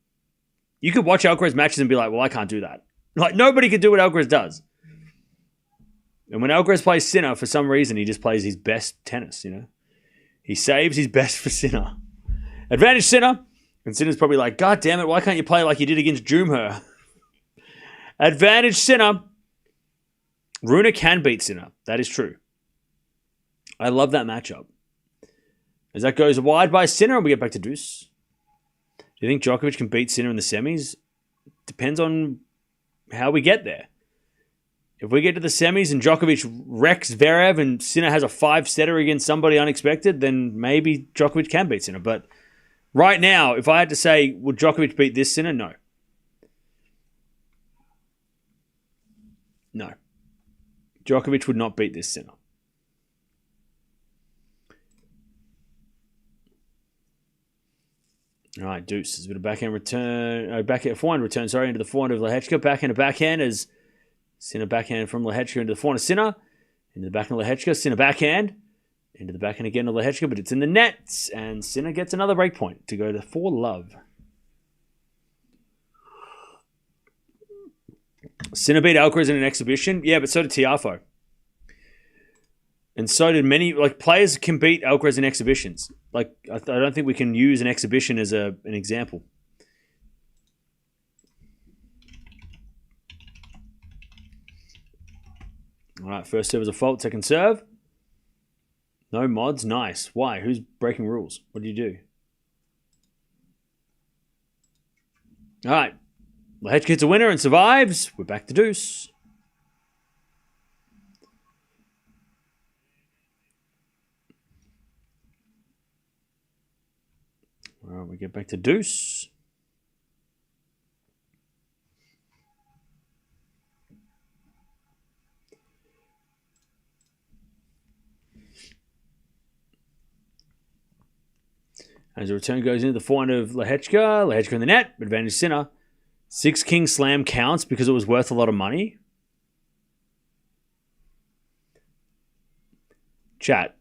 you could watch Alcaraz matches and be like, well, I can't do that. Like, nobody could do what Alcaraz does. And when Alcaraz plays Sinner, for some reason, he just plays his best tennis, He saves his best for Sinner. Advantage Sinner. And Sinner's probably like, God damn it, why can't you play like you did against Jumher? Advantage Sinner. Rune can beat Sinner. That is true. I love that matchup. As that goes wide by Sinner, and we get back to deuce. Do you think Djokovic can beat Sinner in the semis? Depends on how we get there. If we get to the semis and Djokovic wrecks Zverev and Sinner has a 5-setter against somebody unexpected, then maybe Djokovic can beat Sinner. But right now, if I had to say, would Djokovic beat this Sinner? No. No. Djokovic would not beat this Sinner. All right, deuce. There's a bit of backhand return. Forehand return, into the forehand of Lehecka. Backhand to backhand as Sinner backhand from Lehecka into the forehand of Sinner. Into the backhand of Lehecka. Sinner backhand. Into the backhand again of Lehecka, but it's in the net. And Sinner gets another break point to go to 4-love. Sinner beat Alcaraz in an exhibition. Yeah, but so did Tiafoe. And so did many, players can beat Alcaraz in exhibitions. I don't think we can use an exhibition as an example. All right, first serve is a fault, second serve. No mods, nice. Why? Who's breaking rules? What do you do? All right, Lehecka hits a winner and survives. We're back to deuce. All right, we get back to deuce. As the return goes into the forehand of Lehecka. Lehecka in the net. Advantage Sinner. 6-king slam counts because it was worth a lot of money. Chat.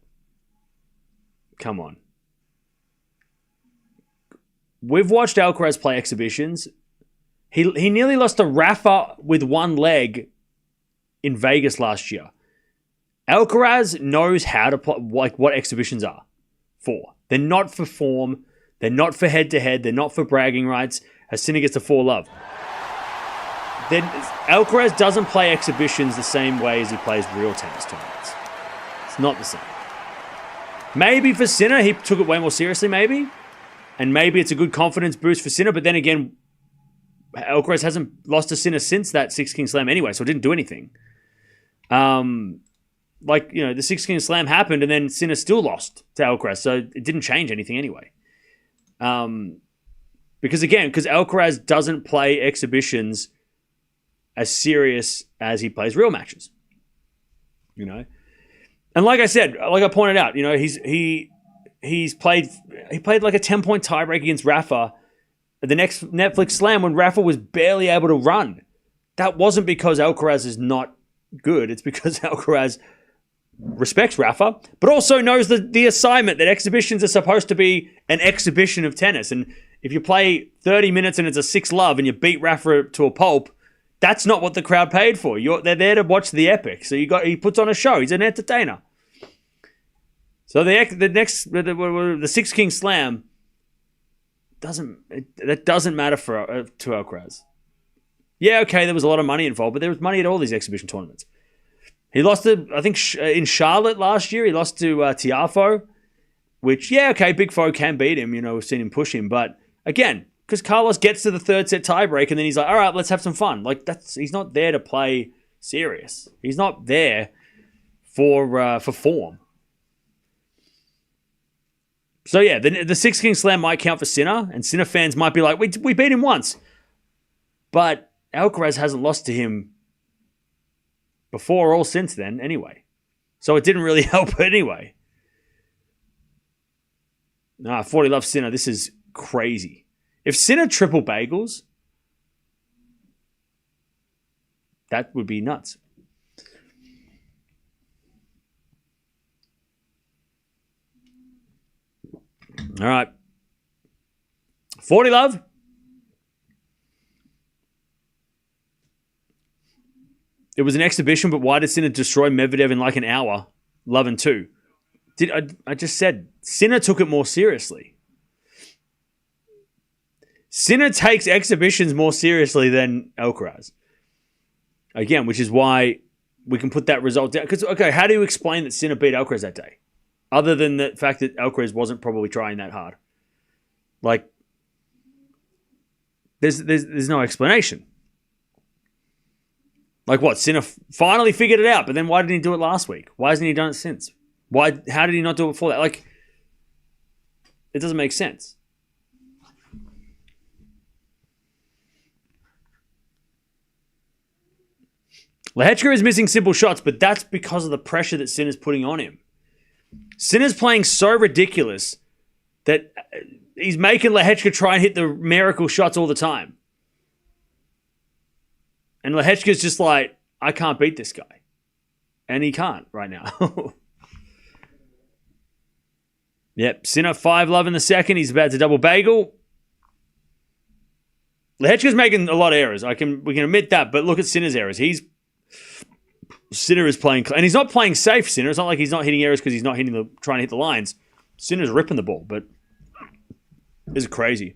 Come on. We've watched Alcaraz play exhibitions. He nearly lost to Rafa with one leg in Vegas last year. Alcaraz knows how to play, what exhibitions are for. They're not for form. They're not for head-to-head. They're not for bragging rights. As Sinner gets to 4-love. Then Alcaraz doesn't play exhibitions the same way as he plays real tennis tournaments. It's not the same. Maybe for Sinner, he took it way more seriously, maybe. And maybe it's a good confidence boost for Sinner. But then again, Alcaraz hasn't lost to Sinner since that 6-king slam anyway, so it didn't do anything. The 6-king slam happened and then Sinner still lost to Alcaraz, so it didn't change anything anyway. Because Alcaraz doesn't play exhibitions as serious as he plays real matches. And like I said, like I pointed out, he played like a 10-point tiebreak against Rafa at the next Netflix slam when Rafa was barely able to run. That wasn't because Alcaraz is not good. It's because Alcaraz respects Rafa, but also knows the assignment that exhibitions are supposed to be an exhibition of tennis. And if you play 30 minutes and it's a 6-love and you beat Rafa to a pulp, that's not what the crowd paid for. They're there to watch the epic. So he puts on a show. He's an entertainer. So the 6-king slam doesn't matter to Alcaraz. Yeah, okay, there was a lot of money involved, but there was money at all these exhibition tournaments. He lost to, I think, in Charlotte last year, he lost to Tiafoe, which, yeah, okay, big foe can beat him. We've seen him push him. But again, because Carlos gets to the third set tiebreak and then he's like, all right, let's have some fun. He's not there to play serious. He's not there for form. So yeah, the 6-king slam might count for Sinner, and Sinner fans might be like, we beat him once. But Alcaraz hasn't lost to him before or since then anyway. So it didn't really help anyway. 40 love Sinner. This is crazy. If Sinner triple bagels, that would be nuts. All right. 40 love. It was an exhibition, but why did Sinner destroy Medvedev in like an hour? Love and 2. I just said Sinner took it more seriously. Sinner takes exhibitions more seriously than Alcaraz. Again, which is why we can put that result down. Because, okay, how do you explain that Sinner beat Alcaraz that day? other than the fact that Alcaraz wasn't probably trying that hard. Like, there's no explanation. Like what? Sinner finally figured it out, but then why didn't he do it last week? Why hasn't he done it since? Why? How did he not do it before that? Like, it doesn't make sense. Lehecka is missing simple shots, but that's because of the pressure that Sinner's putting on him. Sinner's playing so ridiculous that he's making Lehecka try and hit the miracle shots all the time. And Lehecka's just like, I can't beat this guy. And he can't right now. Yep, Sinner 5-love in the second. He's about to double bagel. Lehecka's making a lot of errors. We can admit that, but look at Sinner's errors. Sinner is playing, and he's not playing safe, Sinner. It's not like he's not hitting errors because he's not trying to hit the lines. Sinner's ripping the ball, but this is crazy.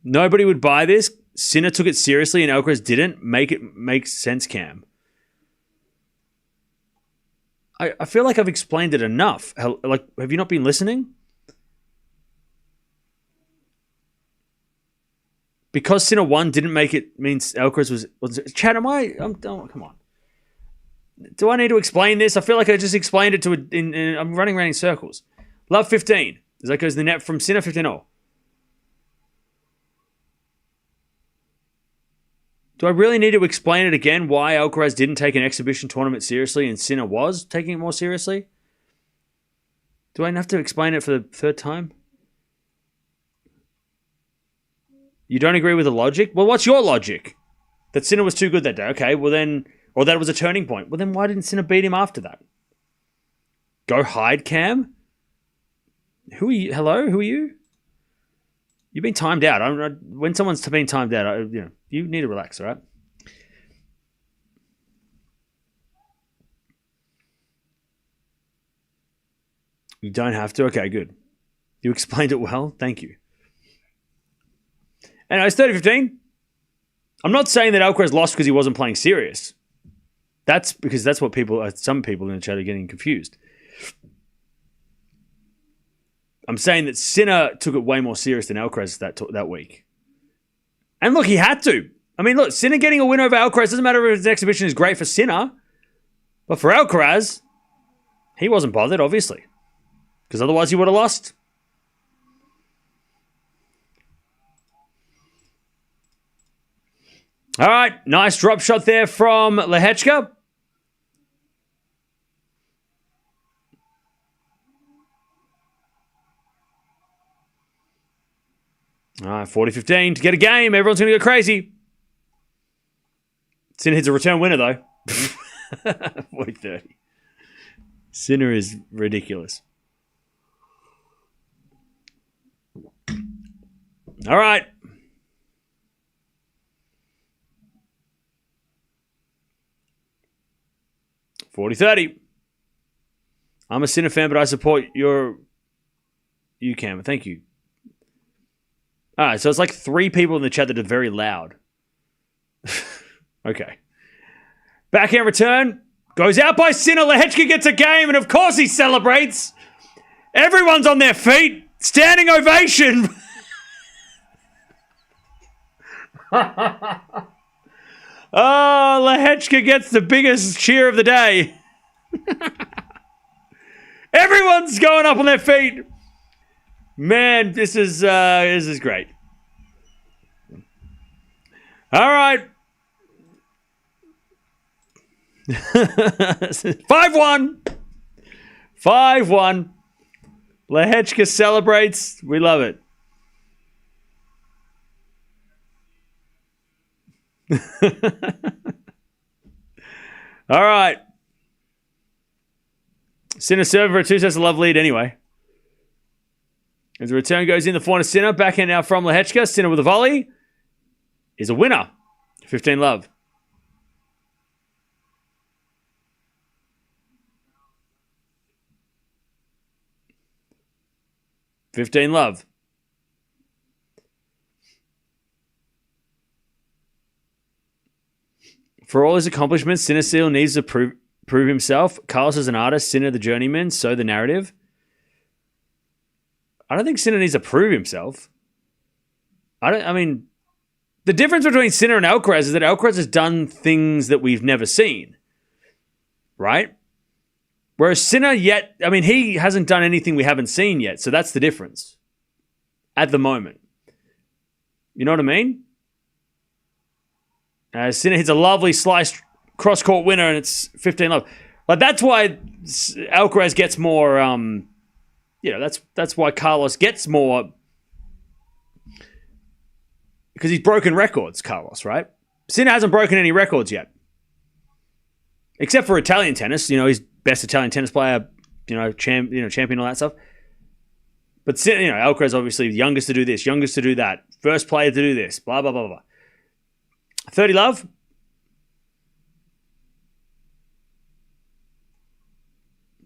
Nobody would buy this. Sinner took it seriously and Alcaraz didn't. Make sense, Cam. I feel like I've explained it enough. Like, have you not been listening? Because Sinner won didn't make it means Alcaraz was Chad, come on. Do I need to explain this? I feel like I just explained it I'm running around in circles. Love 15. As that goes to the net from Sinner 15-0. Do I really need to explain it again why Alcaraz didn't take an exhibition tournament seriously and Sinner was taking it more seriously? Do I have to explain it for the third time? You don't agree with the logic? Well, what's your logic? That Sinner was too good that day. Okay, well then, or that it was a turning point. Well then why didn't Sinner beat him after that? Go hide, Cam? Who are you? Hello? Who are you? You've been timed out. When someone's been timed out, you need to relax, all right? You don't have to? Okay, good. You explained it well. Thank you. Anyway, it's 30-15. I'm not saying that Alcaraz lost because he wasn't playing serious. That's because that's what some people in the chat are getting confused. I'm saying that Sinner took it way more serious than Alcaraz that week. And look, he had to. I mean, look, Sinner getting a win over Alcaraz, doesn't matter if his exhibition is great for Sinner, but for Alcaraz, he wasn't bothered, obviously. Because otherwise he would have lost. All right, nice drop shot there from Lehecka. All right, 40-15 to get a game. Everyone's going to go crazy. Sinner hits a return winner, though. 40-30. Sinner is ridiculous. All right. $40-30. I'm a Sinner fan, but I support you, Cam. Thank you. All right, so it's like 3 people in the chat that are very loud. Okay. Backhand return. Goes out by Sinner. Lehecka gets a game, and of course he celebrates. Everyone's on their feet. Standing ovation. Oh, Lehecka gets the biggest cheer of the day. Everyone's going up on their feet. Man, this is great. All right. 5-1. 5-1. Lehecka celebrates. We love it. All right. Sinner serve for a 2 sets of love lead anyway. As the return goes in, the forehand to Sinner. Backhand now from Lehecka. Sinner with a volley is a winner. 15 love. $15 love. For all his accomplishments, Sinner still needs to prove himself. Carlos is an artist. Sinner the journeyman. So the narrative. I don't think Sinner needs to prove himself. I mean, the difference between Sinner and Alcaraz is that Alcaraz has done things that we've never seen. Right? Whereas Sinner he hasn't done anything we haven't seen yet. So that's the difference. At the moment. You know what I mean? Sinner hits a lovely slice cross-court winner and it's 15-love. Like, that's why Alcaraz gets more, that's why Carlos gets more, because he's broken records, Carlos, right? Sinner hasn't broken any records yet. Except for Italian tennis. He's best Italian tennis player, champion, all that stuff. But Sinner, Alcaraz obviously the youngest to do this, youngest to do that, first player to do this, blah, blah, blah, blah. 30-love.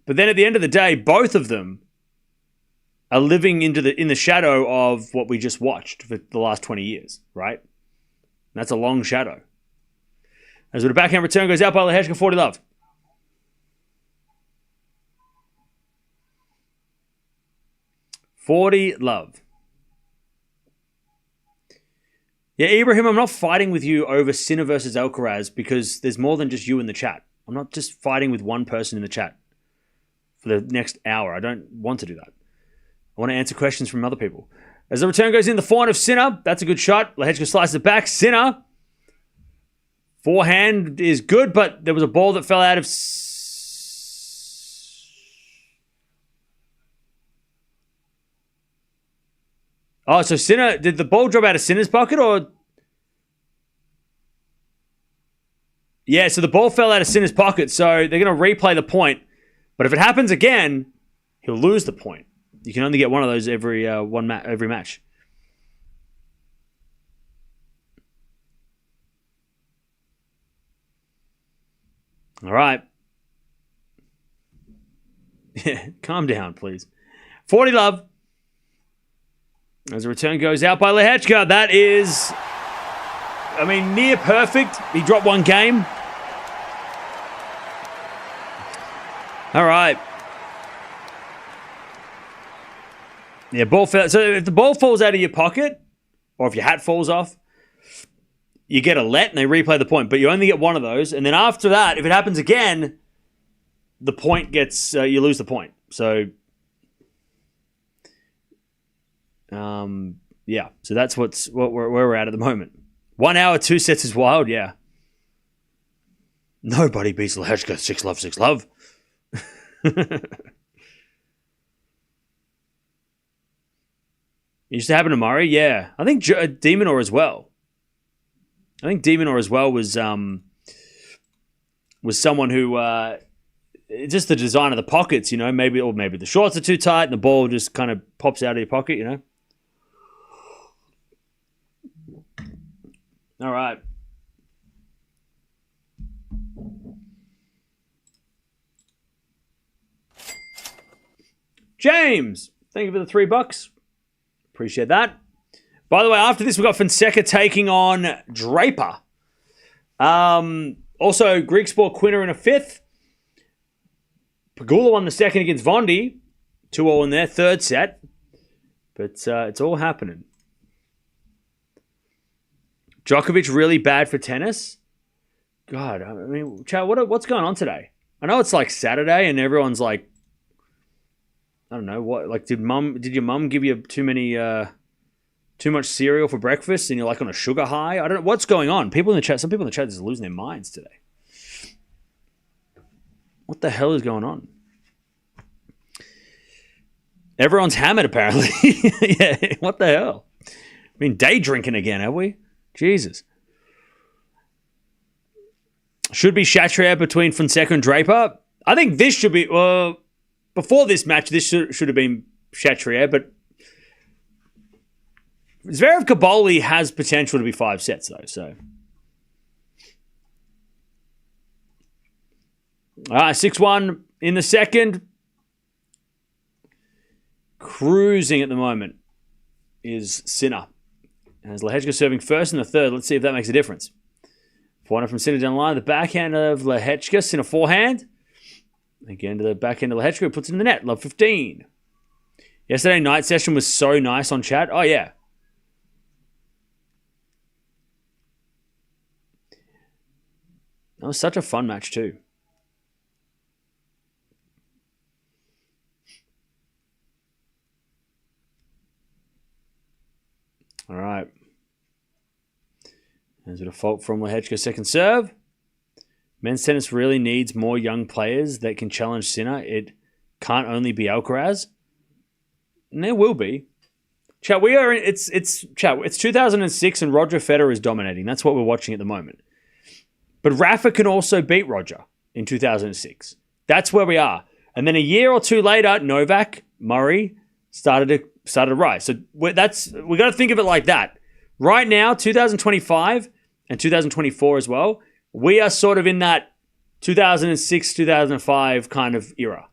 But then at the end of the day, both of them are living in the shadow of what we just watched for the last 20 years, right? And that's a long shadow. As the backhand return goes out by Lehecka, 40-love. $40-love. Yeah, Ibrahim, I'm not fighting with you over Sinner versus Alcaraz because there's more than just you in the chat. I'm not just fighting with one person in the chat for the next hour. I don't want to do that. I want to answer questions from other people. As the return goes in, the forehand of Sinner. That's a good shot. Lehecka slices it back. Sinner. Forehand is good, but there was a ball that fell out of... Oh, so Sinner... Did the ball drop out of Sinner's pocket or... Yeah, so the ball fell out of Sinner's pocket, so they're going to replay the point. But if it happens again, he'll lose the point. You can only get one of those every match. All right. Yeah, calm down, please. 40-love. As the return goes out by Lehecka, that is, near perfect. He dropped one game. All right. Yeah, ball fell. So if the ball falls out of your pocket, or if your hat falls off, you get a let and they replay the point. But you only get one of those. And then after that, if it happens again, the point gets, you lose the point. So, yeah. So that's where we're at the moment. 1 hour, 2 sets is wild, yeah. Nobody beats Lehecka 6-love, 6-love. It used to happen to Murray, yeah. I think Demonor as well. I think Demonor as well was someone who just the design of the pockets, maybe the shorts are too tight and the ball just kind of pops out of your pocket, All right. James, thank you for the $3. Appreciate that. By the way, after this, we've got Fonseca taking on Draper. Also, Greek Sport Quinner in a fifth. Pegula won the second against Vondi. 2-all in their third set. But it's all happening. Djokovic really bad for tennis? God, Chad, what's going on today? I know it's like Saturday and everyone's like, I don't know, what, like, did your mum give you too much cereal for breakfast and you're like on a sugar high? I don't know what's going on. Some people in the chat are just losing their minds today. What the hell is going on? Everyone's hammered apparently. Yeah, what the hell? Day drinking again, have we? Jesus. Should be Chatrier between Fonseca and Draper. I think this should be, before this match, this should have been Chatrier, but Zverev Kaboli has potential to be 5 sets, though, so. 6-1 in the second. Cruising at the moment is Sinner. As Lehecka serving first in the third. Let's see if that makes a difference. Forehand from Sinner down the line. The backhand of Lehecka. Sinner forehand. Again to the back end of Lehecka, puts it in the net. Love 15. Yesterday night session was so nice on chat. Oh, yeah. That was such a fun match too. All right. There's a fault from Lehecka, second serve. Men's tennis really needs more young players that can challenge Sinner. It can't only be Alcaraz. And there will be. Chat, it's 2006 and Roger Federer is dominating. That's what we're watching at the moment. But Rafa can also beat Roger in 2006. That's where we are. And then a year or two later, Novak, Murray started to rise. So we got to think of it like that. Right now, 2025 and 2024 as well, we are sort of in that 2006, 2005 kind of era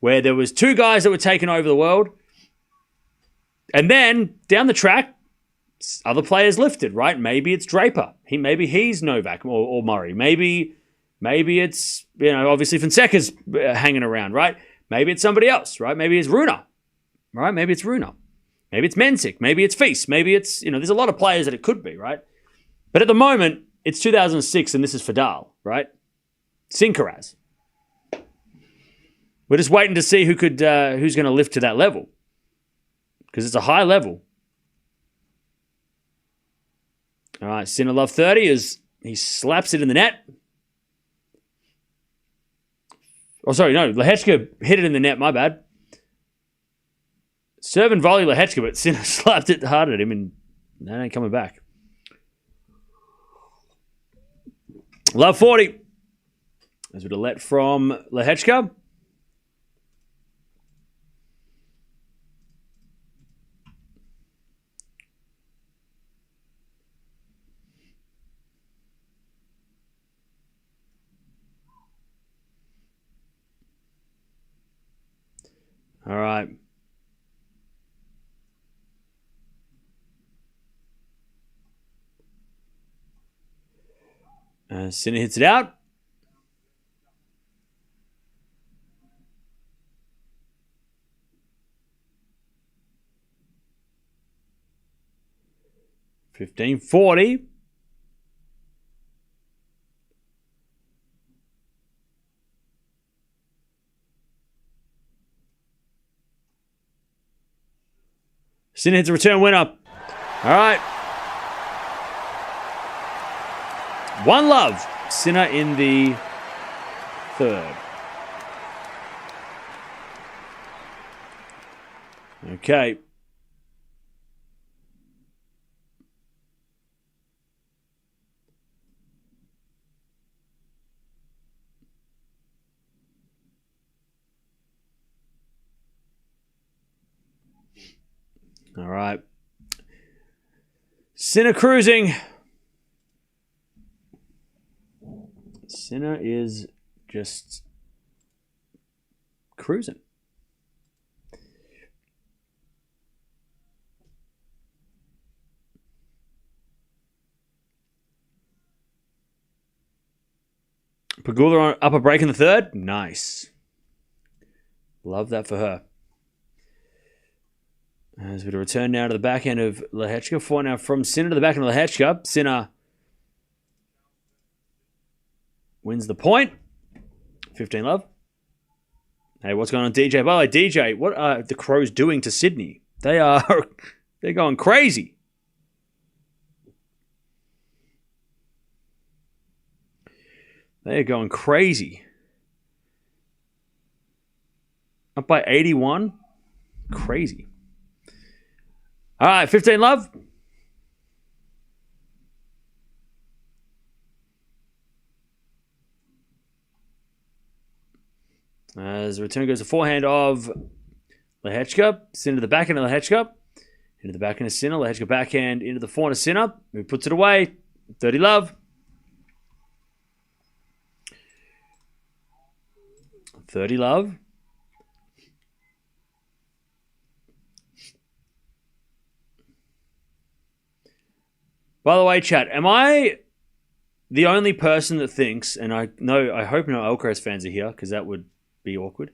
where there was two guys that were taking over the world. And then down the track, other players lifted, right? Maybe it's Draper. Maybe he's Novak or Murray. Maybe it's, obviously Fonseca's hanging around, right? Maybe it's somebody else, right? Maybe it's Rune, right? Maybe it's Rune. Maybe it's Mensik. Maybe it's Feast. Maybe it's, there's a lot of players that it could be, right? But at the moment, it's 2006 and this is Fadal, right? Sinkaraz. We're just waiting to see who's going to lift to that level. Because it's a high level. All right, Sinner love 30 as he slaps it in the net. Oh, sorry, no. Lehecka hit it in the net, my bad. Serve and volley Lehecka, but Sinner slapped it hard at him and that ain't coming back. Love 40. There's a bit of let from Lehecka. All right. Sinner hits it out. $15.40. Sinner hits a return winner. All right. One love. Sinner in the third. Okay. All right. Sinner cruising. Sinner is just cruising. Pagula on up a break in the third. Nice. Love that for her. There's a bit of return now to the back end of Lehecka. 4 now from Sinner to the back end of Lehecka. Sinner wins the point. 15 love. Hey, what's going on, DJ? By the way, DJ, what are the Crows doing to Sydney? They're going crazy. They're going crazy. Up by 81. Crazy. All right, 15 love. As the return goes to forehand of Lehecka. Sinner to the backhand of Lehecka. Into the backhand of Sinner. Lehecka backhand into the forehand of Sinner. Who puts it away. 30 love. 30 love. By the way, chat, am I the only person that thinks, and I hope no Alcaraz fans are here, because that would be awkward.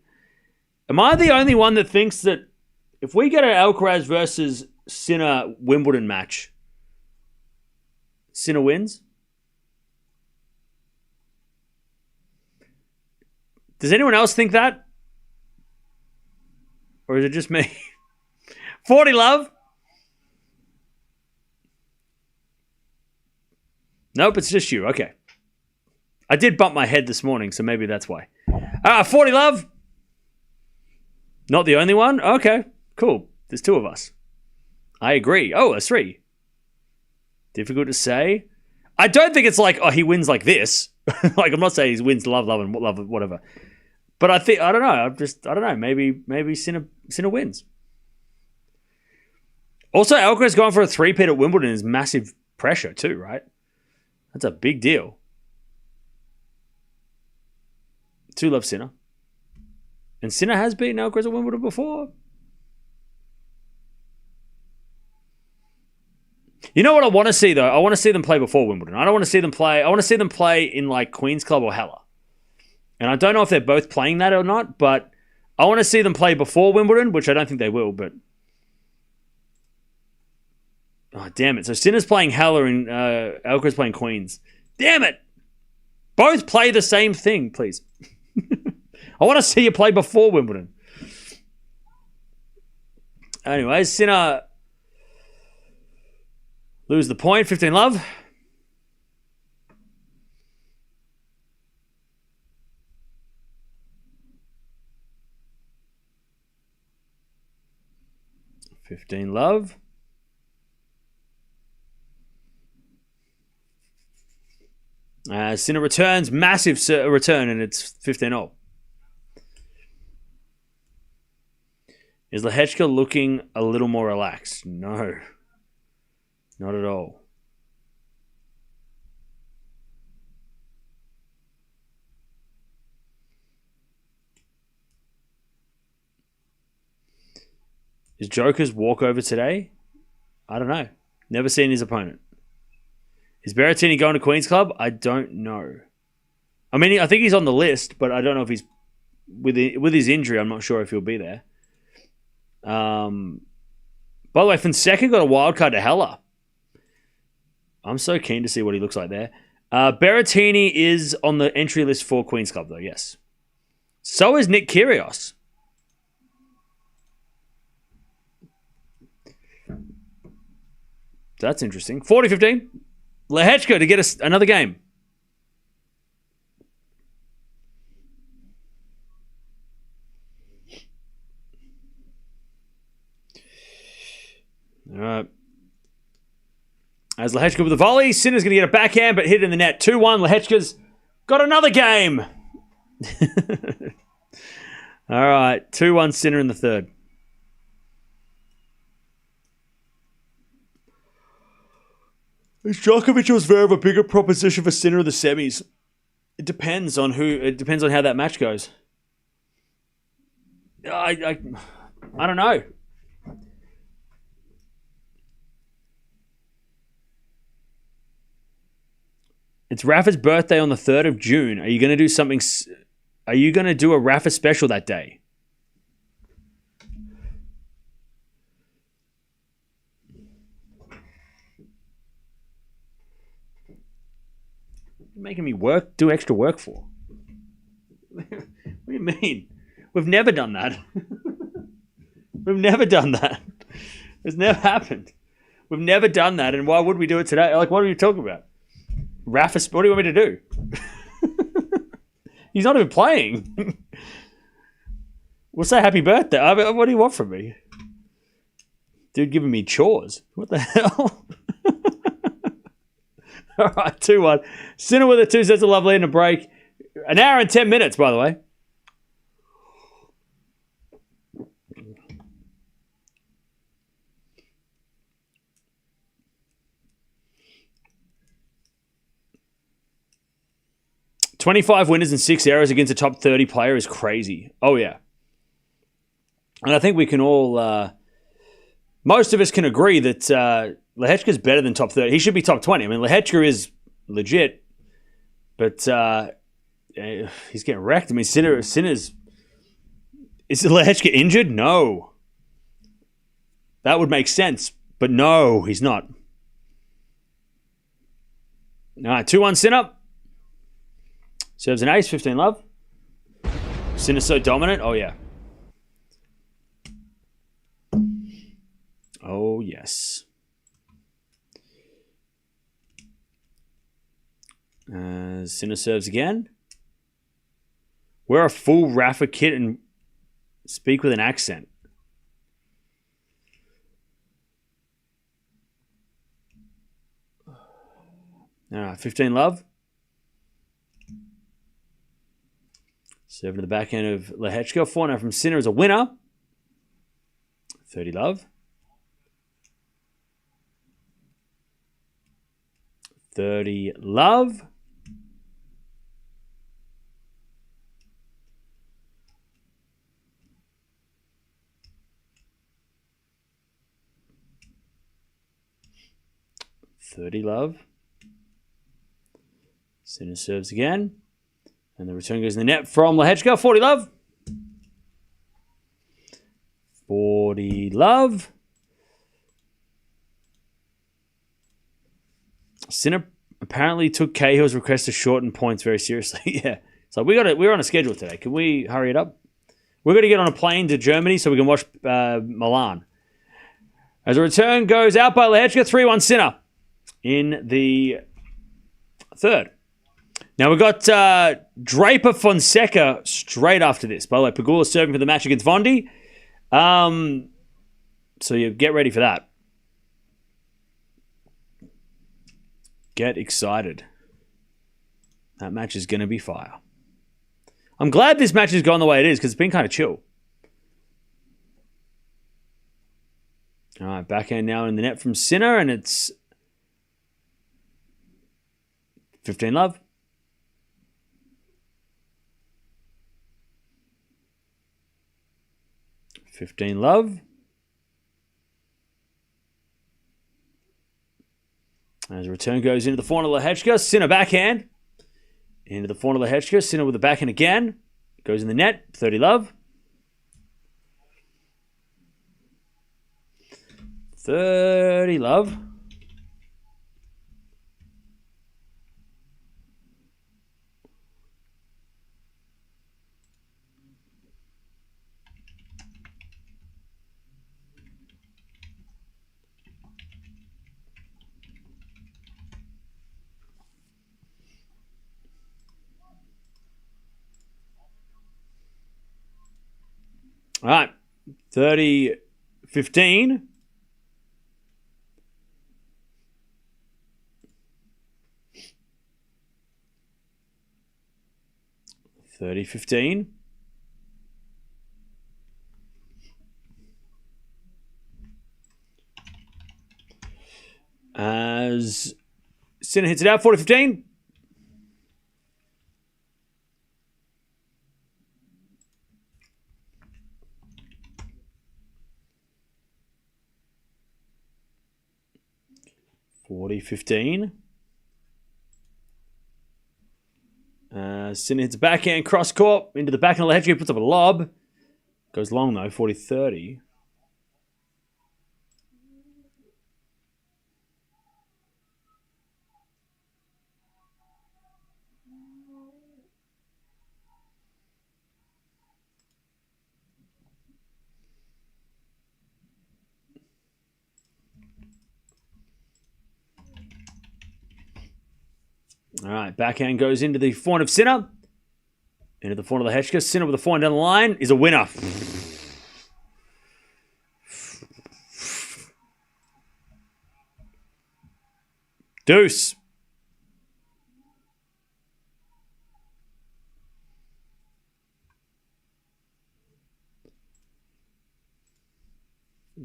Am I the only one that thinks that if we get an Alcaraz versus Sinner Wimbledon match, Sinner wins? Does anyone else think that? Or is it just me? 40 love? Nope, it's just you. Okay. I did bump my head this morning, so maybe that's why. 40 love? Not the only one? Okay, cool. There's two of us. I agree. Oh, that's three. Difficult to say. I don't think it's like, oh, he wins like this. Like, I'm not saying he wins love, and whatever. But I don't know. Maybe Sinner wins. Also, Alcaraz going for a three-peat at Wimbledon is massive pressure too, right? That's a big deal. 2 love Sinner. And Sinner has beaten Alcaraz at Wimbledon before. You know what I want to see, though? I want to see them play before Wimbledon. I don't want to see them play. I want to see them play in, like, Queen's Club or Hella. And I don't know if they're both playing that or not, but I want to see them play before Wimbledon, which I don't think they will, but... Oh, damn it. So Sinner's playing Hella and Alcaraz playing Queens. Damn it! Both play the same thing, please. I want to see you play before Wimbledon. Anyways, Sinner lose the point. 15 love. $15 love. Sinner returns. Massive return, and it's 15-0. Is Lehecka looking a little more relaxed? No. Not at all. Is Joker's walkover today? I don't know. Never seen his opponent. Is Berrettini going to Queen's Club? I don't know. I mean, I think he's on the list, but I don't know if he's... With his injury, I'm not sure if he'll be there. By the way, Fonseca got a wild card to Hella. I'm so keen to see what he looks like there. Berrettini is on the entry list for Queen's Club, though, yes. So is Nick Kyrgios. That's interesting. 40-15. Lehecka to get us another game. All right. As Lehecka with the volley, Sinner's going to get a backhand, but hit in the net. 2-1. Lehecka's got another game. All right. 2-1 Sinner in the third. Is Djokovic or Zverev a bigger proposition for Sinner in the semis? It depends on who. It depends on how that match goes. I don't know. It's Rafa's birthday on the 3rd of June. Are you going to do something? Are you going to do a Rafa special that day? Making me do extra work for? What do you mean? We've never done that. We've never done that. It's never happened. We've never done that, and why would we do it today? Like, what are you talking about? Rafa, what do you want me to do? He's not even playing. We'll say happy birthday. I mean, what do you want from me? Dude giving me chores. What the hell? All right, 2-1. Sinner with a 2 sets of love lead and a break. An hour and 10 minutes, by the way. $25 winners and 6 errors against a top 30 player is crazy. Oh, yeah. And I think we can all... most of us can agree that... Lehecka's better than top 30. He should be top 20. I mean, Lehecka is legit, but he's getting wrecked. I mean, Sinner's Is Lehecka injured? No. That would make sense, but no, he's not. All right, 2-1 Sinner. Serves an ace, 15 love. Sinner's so dominant. Oh, yeah. Oh, yes. Sinner serves again. Wear a full Rafa kit and speak with an accent. All right, 15 love. Serving to the back end of Lehecka. 4-0 from Sinner as a winner. 30 love. 30 love. $30 love. Sinner serves again. And the return goes in the net from Lehecka. 40 love. 40 love. Sinner apparently took Cahill's request to shorten points very seriously. Yeah. So we're on a schedule today. Can we hurry it up? We're going to get on a plane to Germany so we can watch Milan. As a return goes out by Lehecka, 3-1 Sinner in the third. Now we've got Draper Fonseca straight after this. By the way, Pegula serving for the match against Vondi. So you get ready for that. Get excited. That match is going to be fire. I'm glad this match has gone the way it is because it's been kind of chill. All right, backhand now in the net from Sinner, and it's 15 love. 15 love. As a return goes into the forehand of Lehecka. Sinner backhand. Into the forehand of Lehecka. Sinner with the backhand again. Goes in the net. 30 love. 30 love. All right, 30-15. As Sinner hits it out, 40-15. Sinner hits a backhand cross court into the backhand of Lehecka, puts up a lob. Goes long though, 40-30. All right, backhand goes into the forehand of Sinner. Into the forehand of Lehecka. Sinner with the forehand down the line is a winner. Deuce.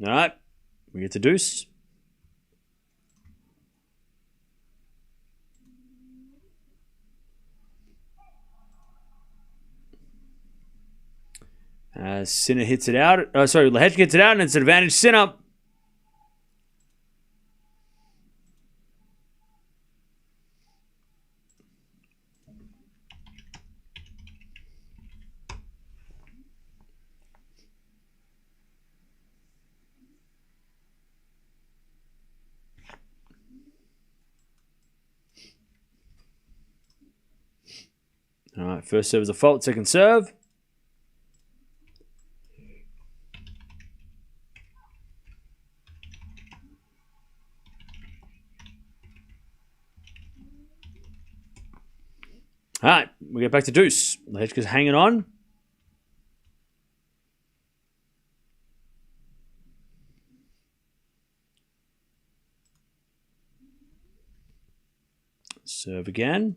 All right, we get to deuce. Sinner hits it out. Lehecka gets it out, and it's an advantage Sinner. All right, first serve is a fault, second serve. All right, we get back to deuce. Lehecka's hanging on. Serve again.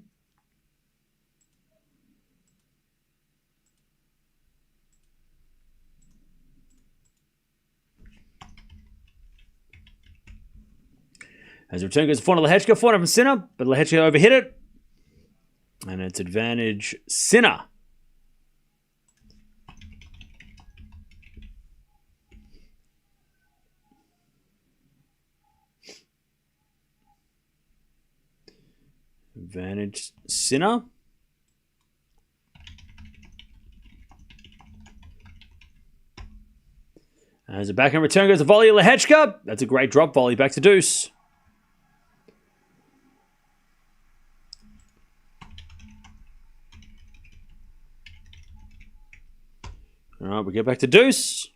As the return goes to forehand of Lehecka, forehand from Sinner, but Lehecka overhit it. And it's advantage Sinner. Advantage Sinner. As a backhand return goes to volley of Lehecka. That's a great drop volley back to deuce. All right, we get back to deuce.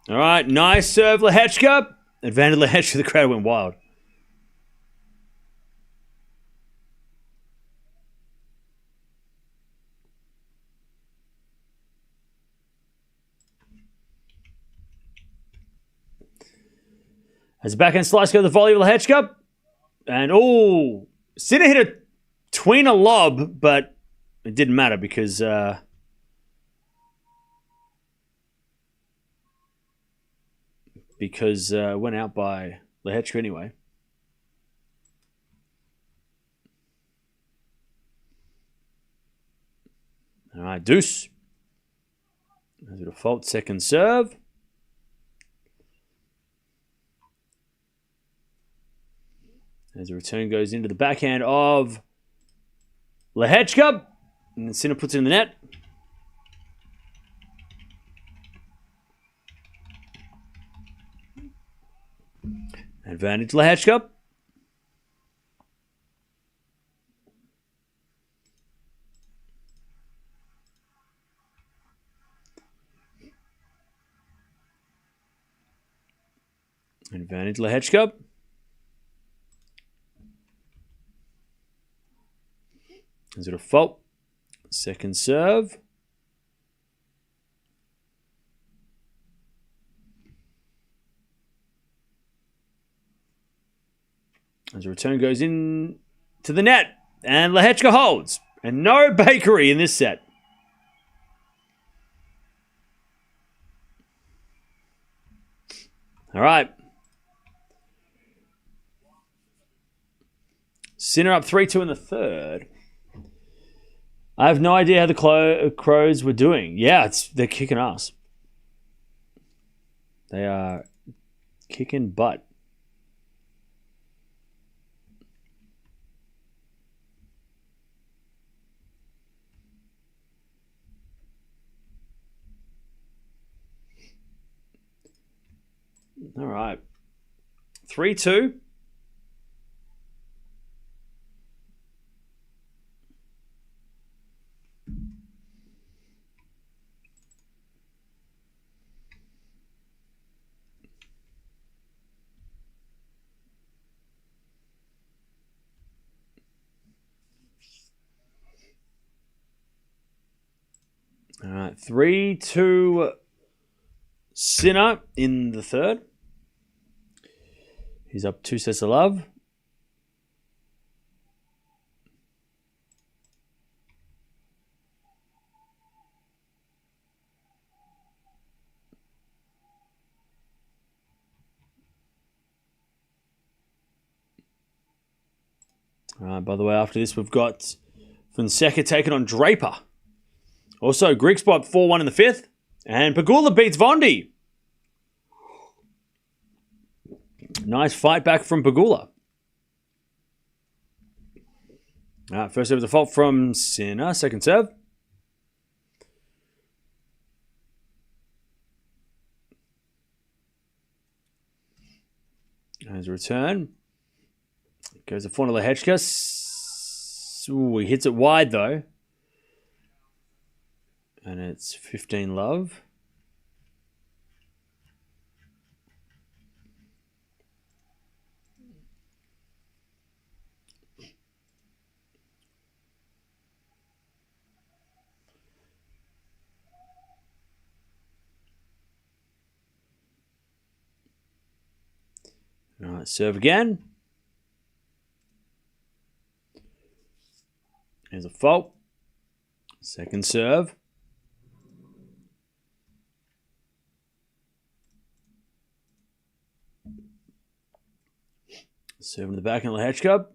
All right, nice serve, Lehecka. Advantage Lehecka, the crowd went wild. As a backhand slice goes the volley of Lehecka. And, oh, Sinner hit a tweener lob, but it didn't matter because it went out by Lehecka anyway. All right, deuce. As a default second serve. As the return goes into the backhand of Lehecka. And then Sinner puts it in the net. Advantage Lehecka. Advantage Lehecka. Is it a fault? Second serve. As the return goes in to the net. And Lehecka holds. And no bakery in this set. All right. Sinner up 3-2 in the third. I have no idea how the Crows were doing. Yeah, they're kicking ass. They are kicking butt. All right. 3-2. All right, 3-2 Sinner in the third. He's up 2 sets of love. All right, by the way, after this, we've got Fonseca taking on Draper. Also, Greek spot 4-1 in the fifth. And Pegula beats Vondi. Nice fight back from Pegula. All right, first serve was a fault from Sinner. Second serve. There's a return. Goes to front of Lehecka. Ooh, he hits it wide, though. And it's 15 love. All right, serve again. Here's a fault. Second serve. Serving the backhand Lehecka.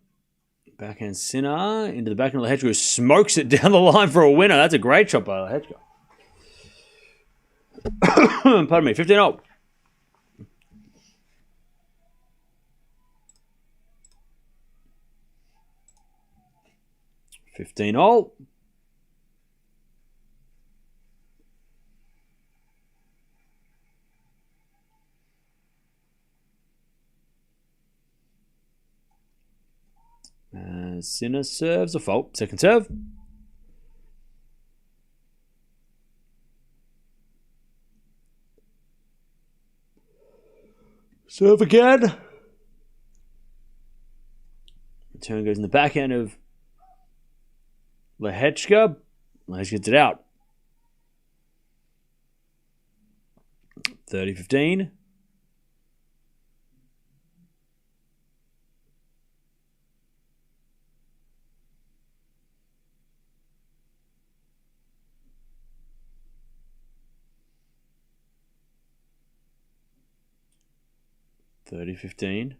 Backhand Sinner into the backhand Lehecka, who smokes it down the line for a winner. That's a great shot by Lehecka. Pardon me, 15-0. $15-all. Sinner serves a fault. Second serve. Serve again. Return goes in the backhand of Lehecka. Lehecka gets it out. 30-15. $30-15.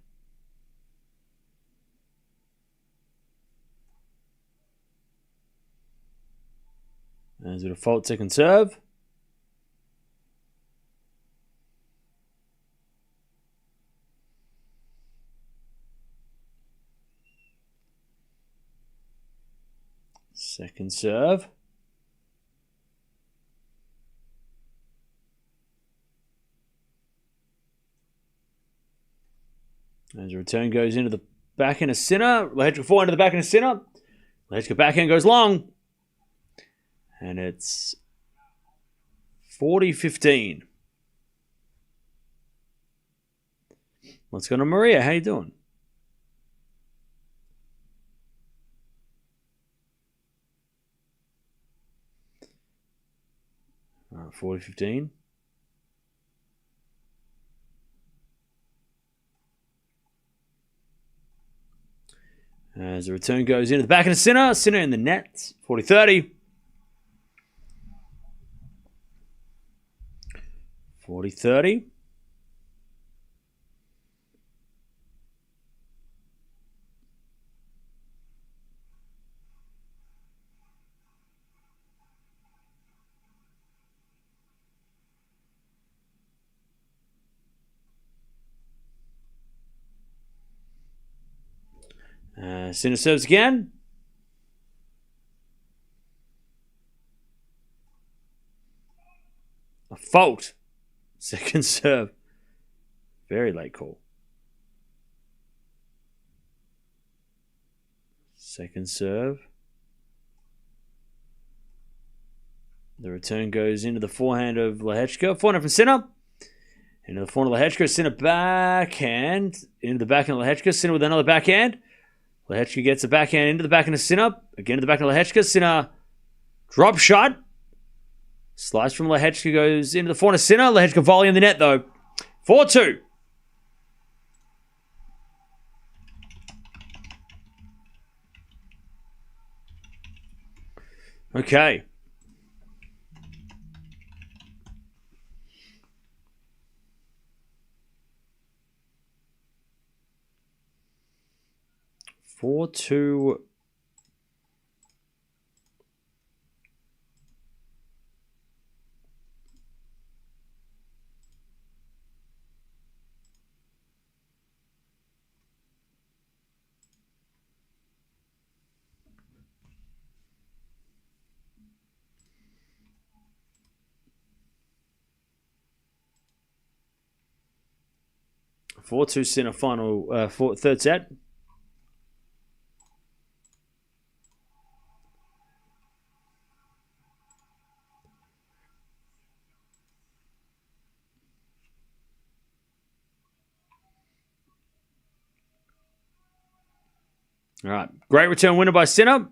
There's a default second serve. Second serve. As a return goes into the backhand of Sinner. Lehecka forehand to the backhand of Sinner. Lehecka backhand goes long. And it's 40-15. Let's go to Maria. How you doing? All right, 40-15. As the return goes into the backhand of Sinner. Sinner in the net. 40-30. 40-30. Sinner serves again. A fault. Second serve. Very late call. Second serve. The return goes into the forehand of Lehecka. Forehand from Sinner. Into the forehand of Lehecka. Sinner backhand. Into the backhand of Lehecka. Sinner with another backhand. Lehecka gets a backhand into the backhand of Sinner. Again to the backhand of Lehecka. Sinner drop shot. Slice from Lehecka goes into the forehand of Sinner. Lehecka volley in the net though. 4-2. Okay. Four, two. 4-2 Sinner final, third set. All right. Great return winner by Sinner.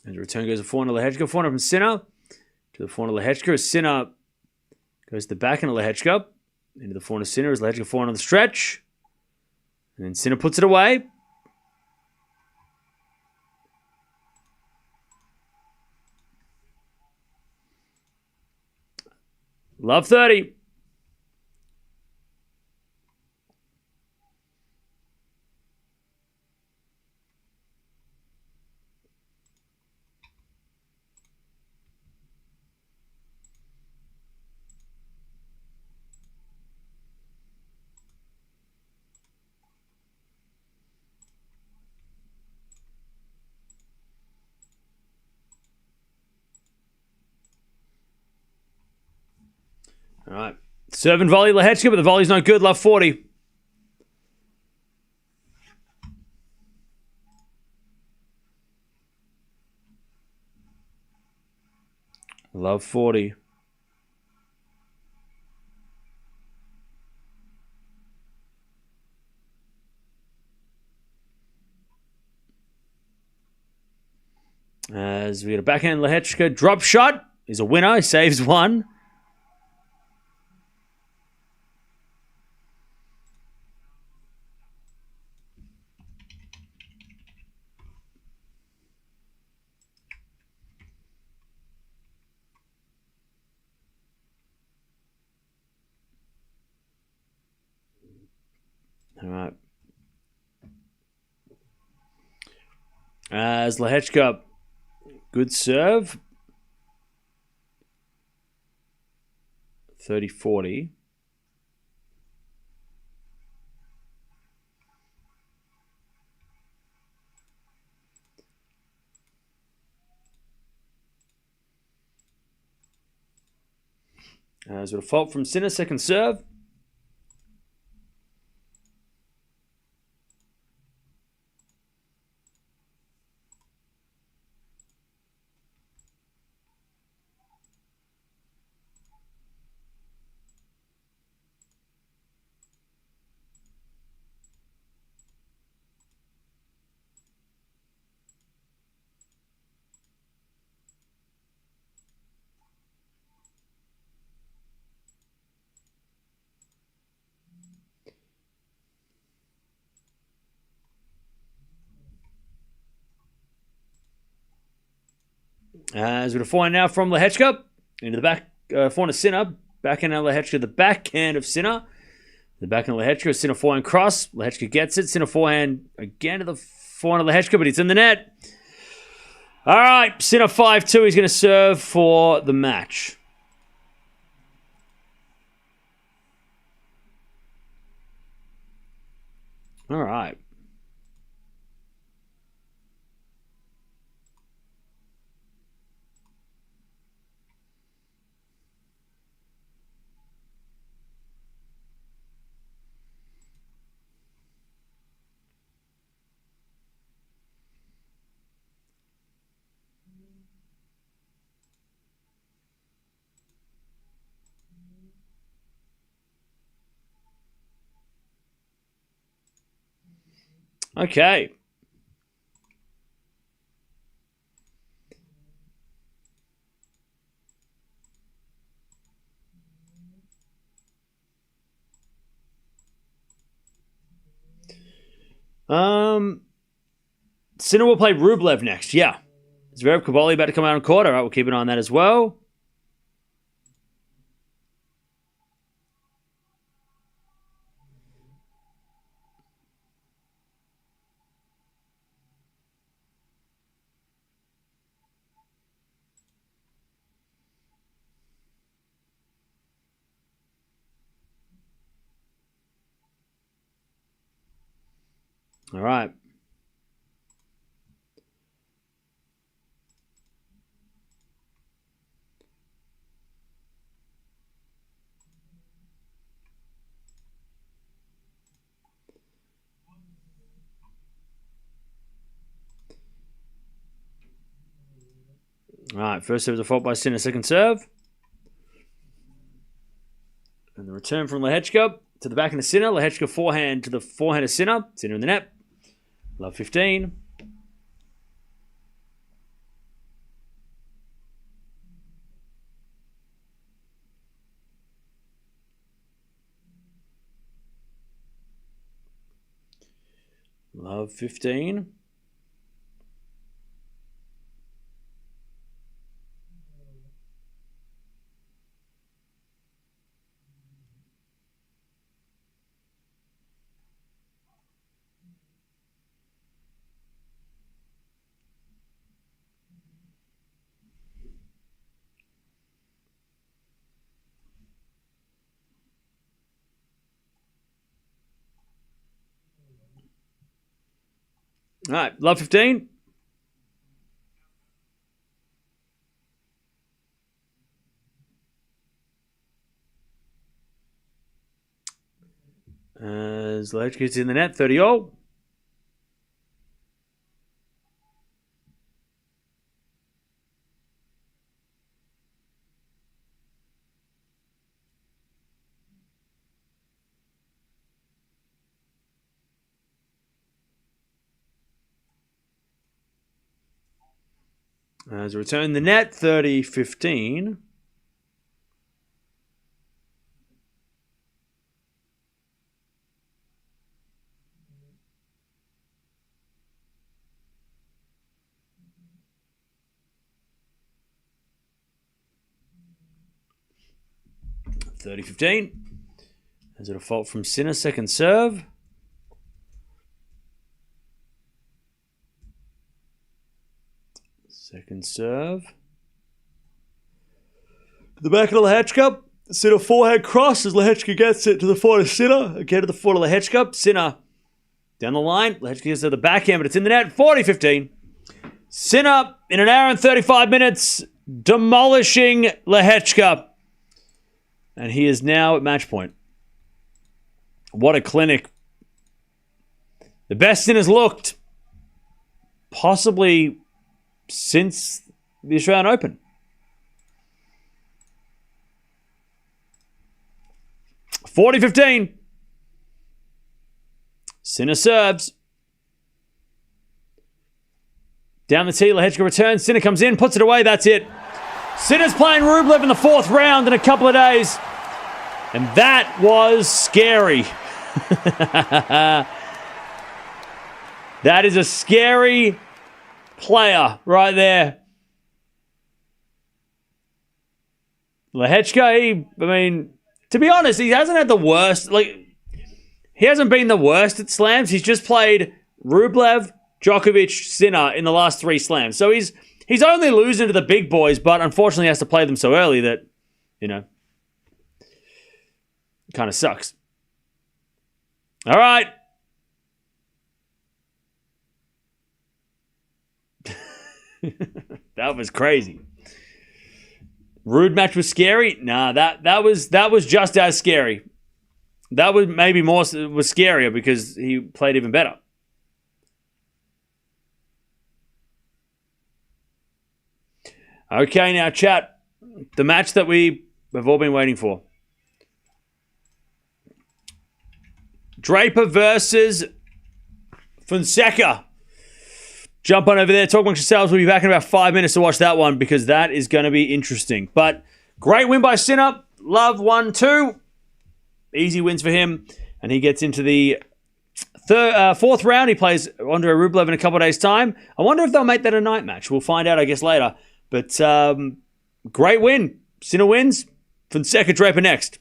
And the return goes to 4 Lehecka. 4 from Sinner to the 4 Lehecka. Sinner goes to the back end of Lehecka. Into the 4 Sinner as Lehecka 4 on the stretch. And then Sinner puts it away. Love 30. All right. Serve and volley Lehecka, but the volley's not good. Love 40. Love 40. As we get a backhand Lehecka drop shot. He's a winner. He saves one. All right. As Lehecka, good serve. 30-40. As with a fault from Sinner, second serve. As with a forehand now from Lehecka. Into the back, forehand of Sinner. Backhand of Lehecka, the backhand of Sinner. The backhand of Lehecka, Sinner forehand cross. Lehecka gets it. Sinner forehand again to the forehand of Lehecka, but it's in the net. All right, Sinner 5-2. He's going to serve for the match. All right. Okay. Sinner will play Rublev next. Yeah. Zverev Kaboli about to come out on court. All right, we'll keep an eye on that as well. All right. All right, first serve is a fault by Sinner, second serve. And the return from Lehecka to the back of the Sinner. Lehecka forehand to the forehand of Sinner. Sinner in the net. Love 15. Love 15. All right, love 15. As Lehecka gets in the net, 30 all. As a return the net, 30-15. As a default from Sinner, second serve. Second serve. To the back of the Lehecka. Sinner forehand cross as Lehecka gets it to the forehand of Sinner. Again to the forehand of Lehecka. Sinner down the line. Lehecka gets to the backhand, but it's in the net. 40-15. Sinner in an hour and 35 minutes demolishing Lehecka. And he is now at match point. What a clinic. The best Sinner's looked possibly since the Australian Open. (40-15). Sinner serves. Down the tee, Lehecka returns. Sinner comes in, puts it away. That's it. Sinner's playing Rublev in the fourth round in a couple of days. And that was scary. That is a scary player right there. Lehecka, to be honest, he hasn't had the worst. He hasn't been the worst at slams. He's just played Rublev, Djokovic, Sinner in the last 3 slams. So he's only losing to the big boys, but unfortunately has to play them so early that, kind of sucks. All right. That was crazy. Rude match was scary. Nah, that was just as scary. That was maybe was scarier because he played even better. Okay, now chat. The match that we have all been waiting for. Draper versus Fonseca. Jump on over there. Talk amongst yourselves. We'll be back in about 5 minutes to watch that one because that is going to be interesting. But great win by Sinner. Love 1-2. Easy wins for him. And he gets into the fourth round. He plays Andre Rublev in a couple of days' time. I wonder if they'll make that a night match. We'll find out, I guess, later. But great win. Sinner wins. Fonseca Draper next.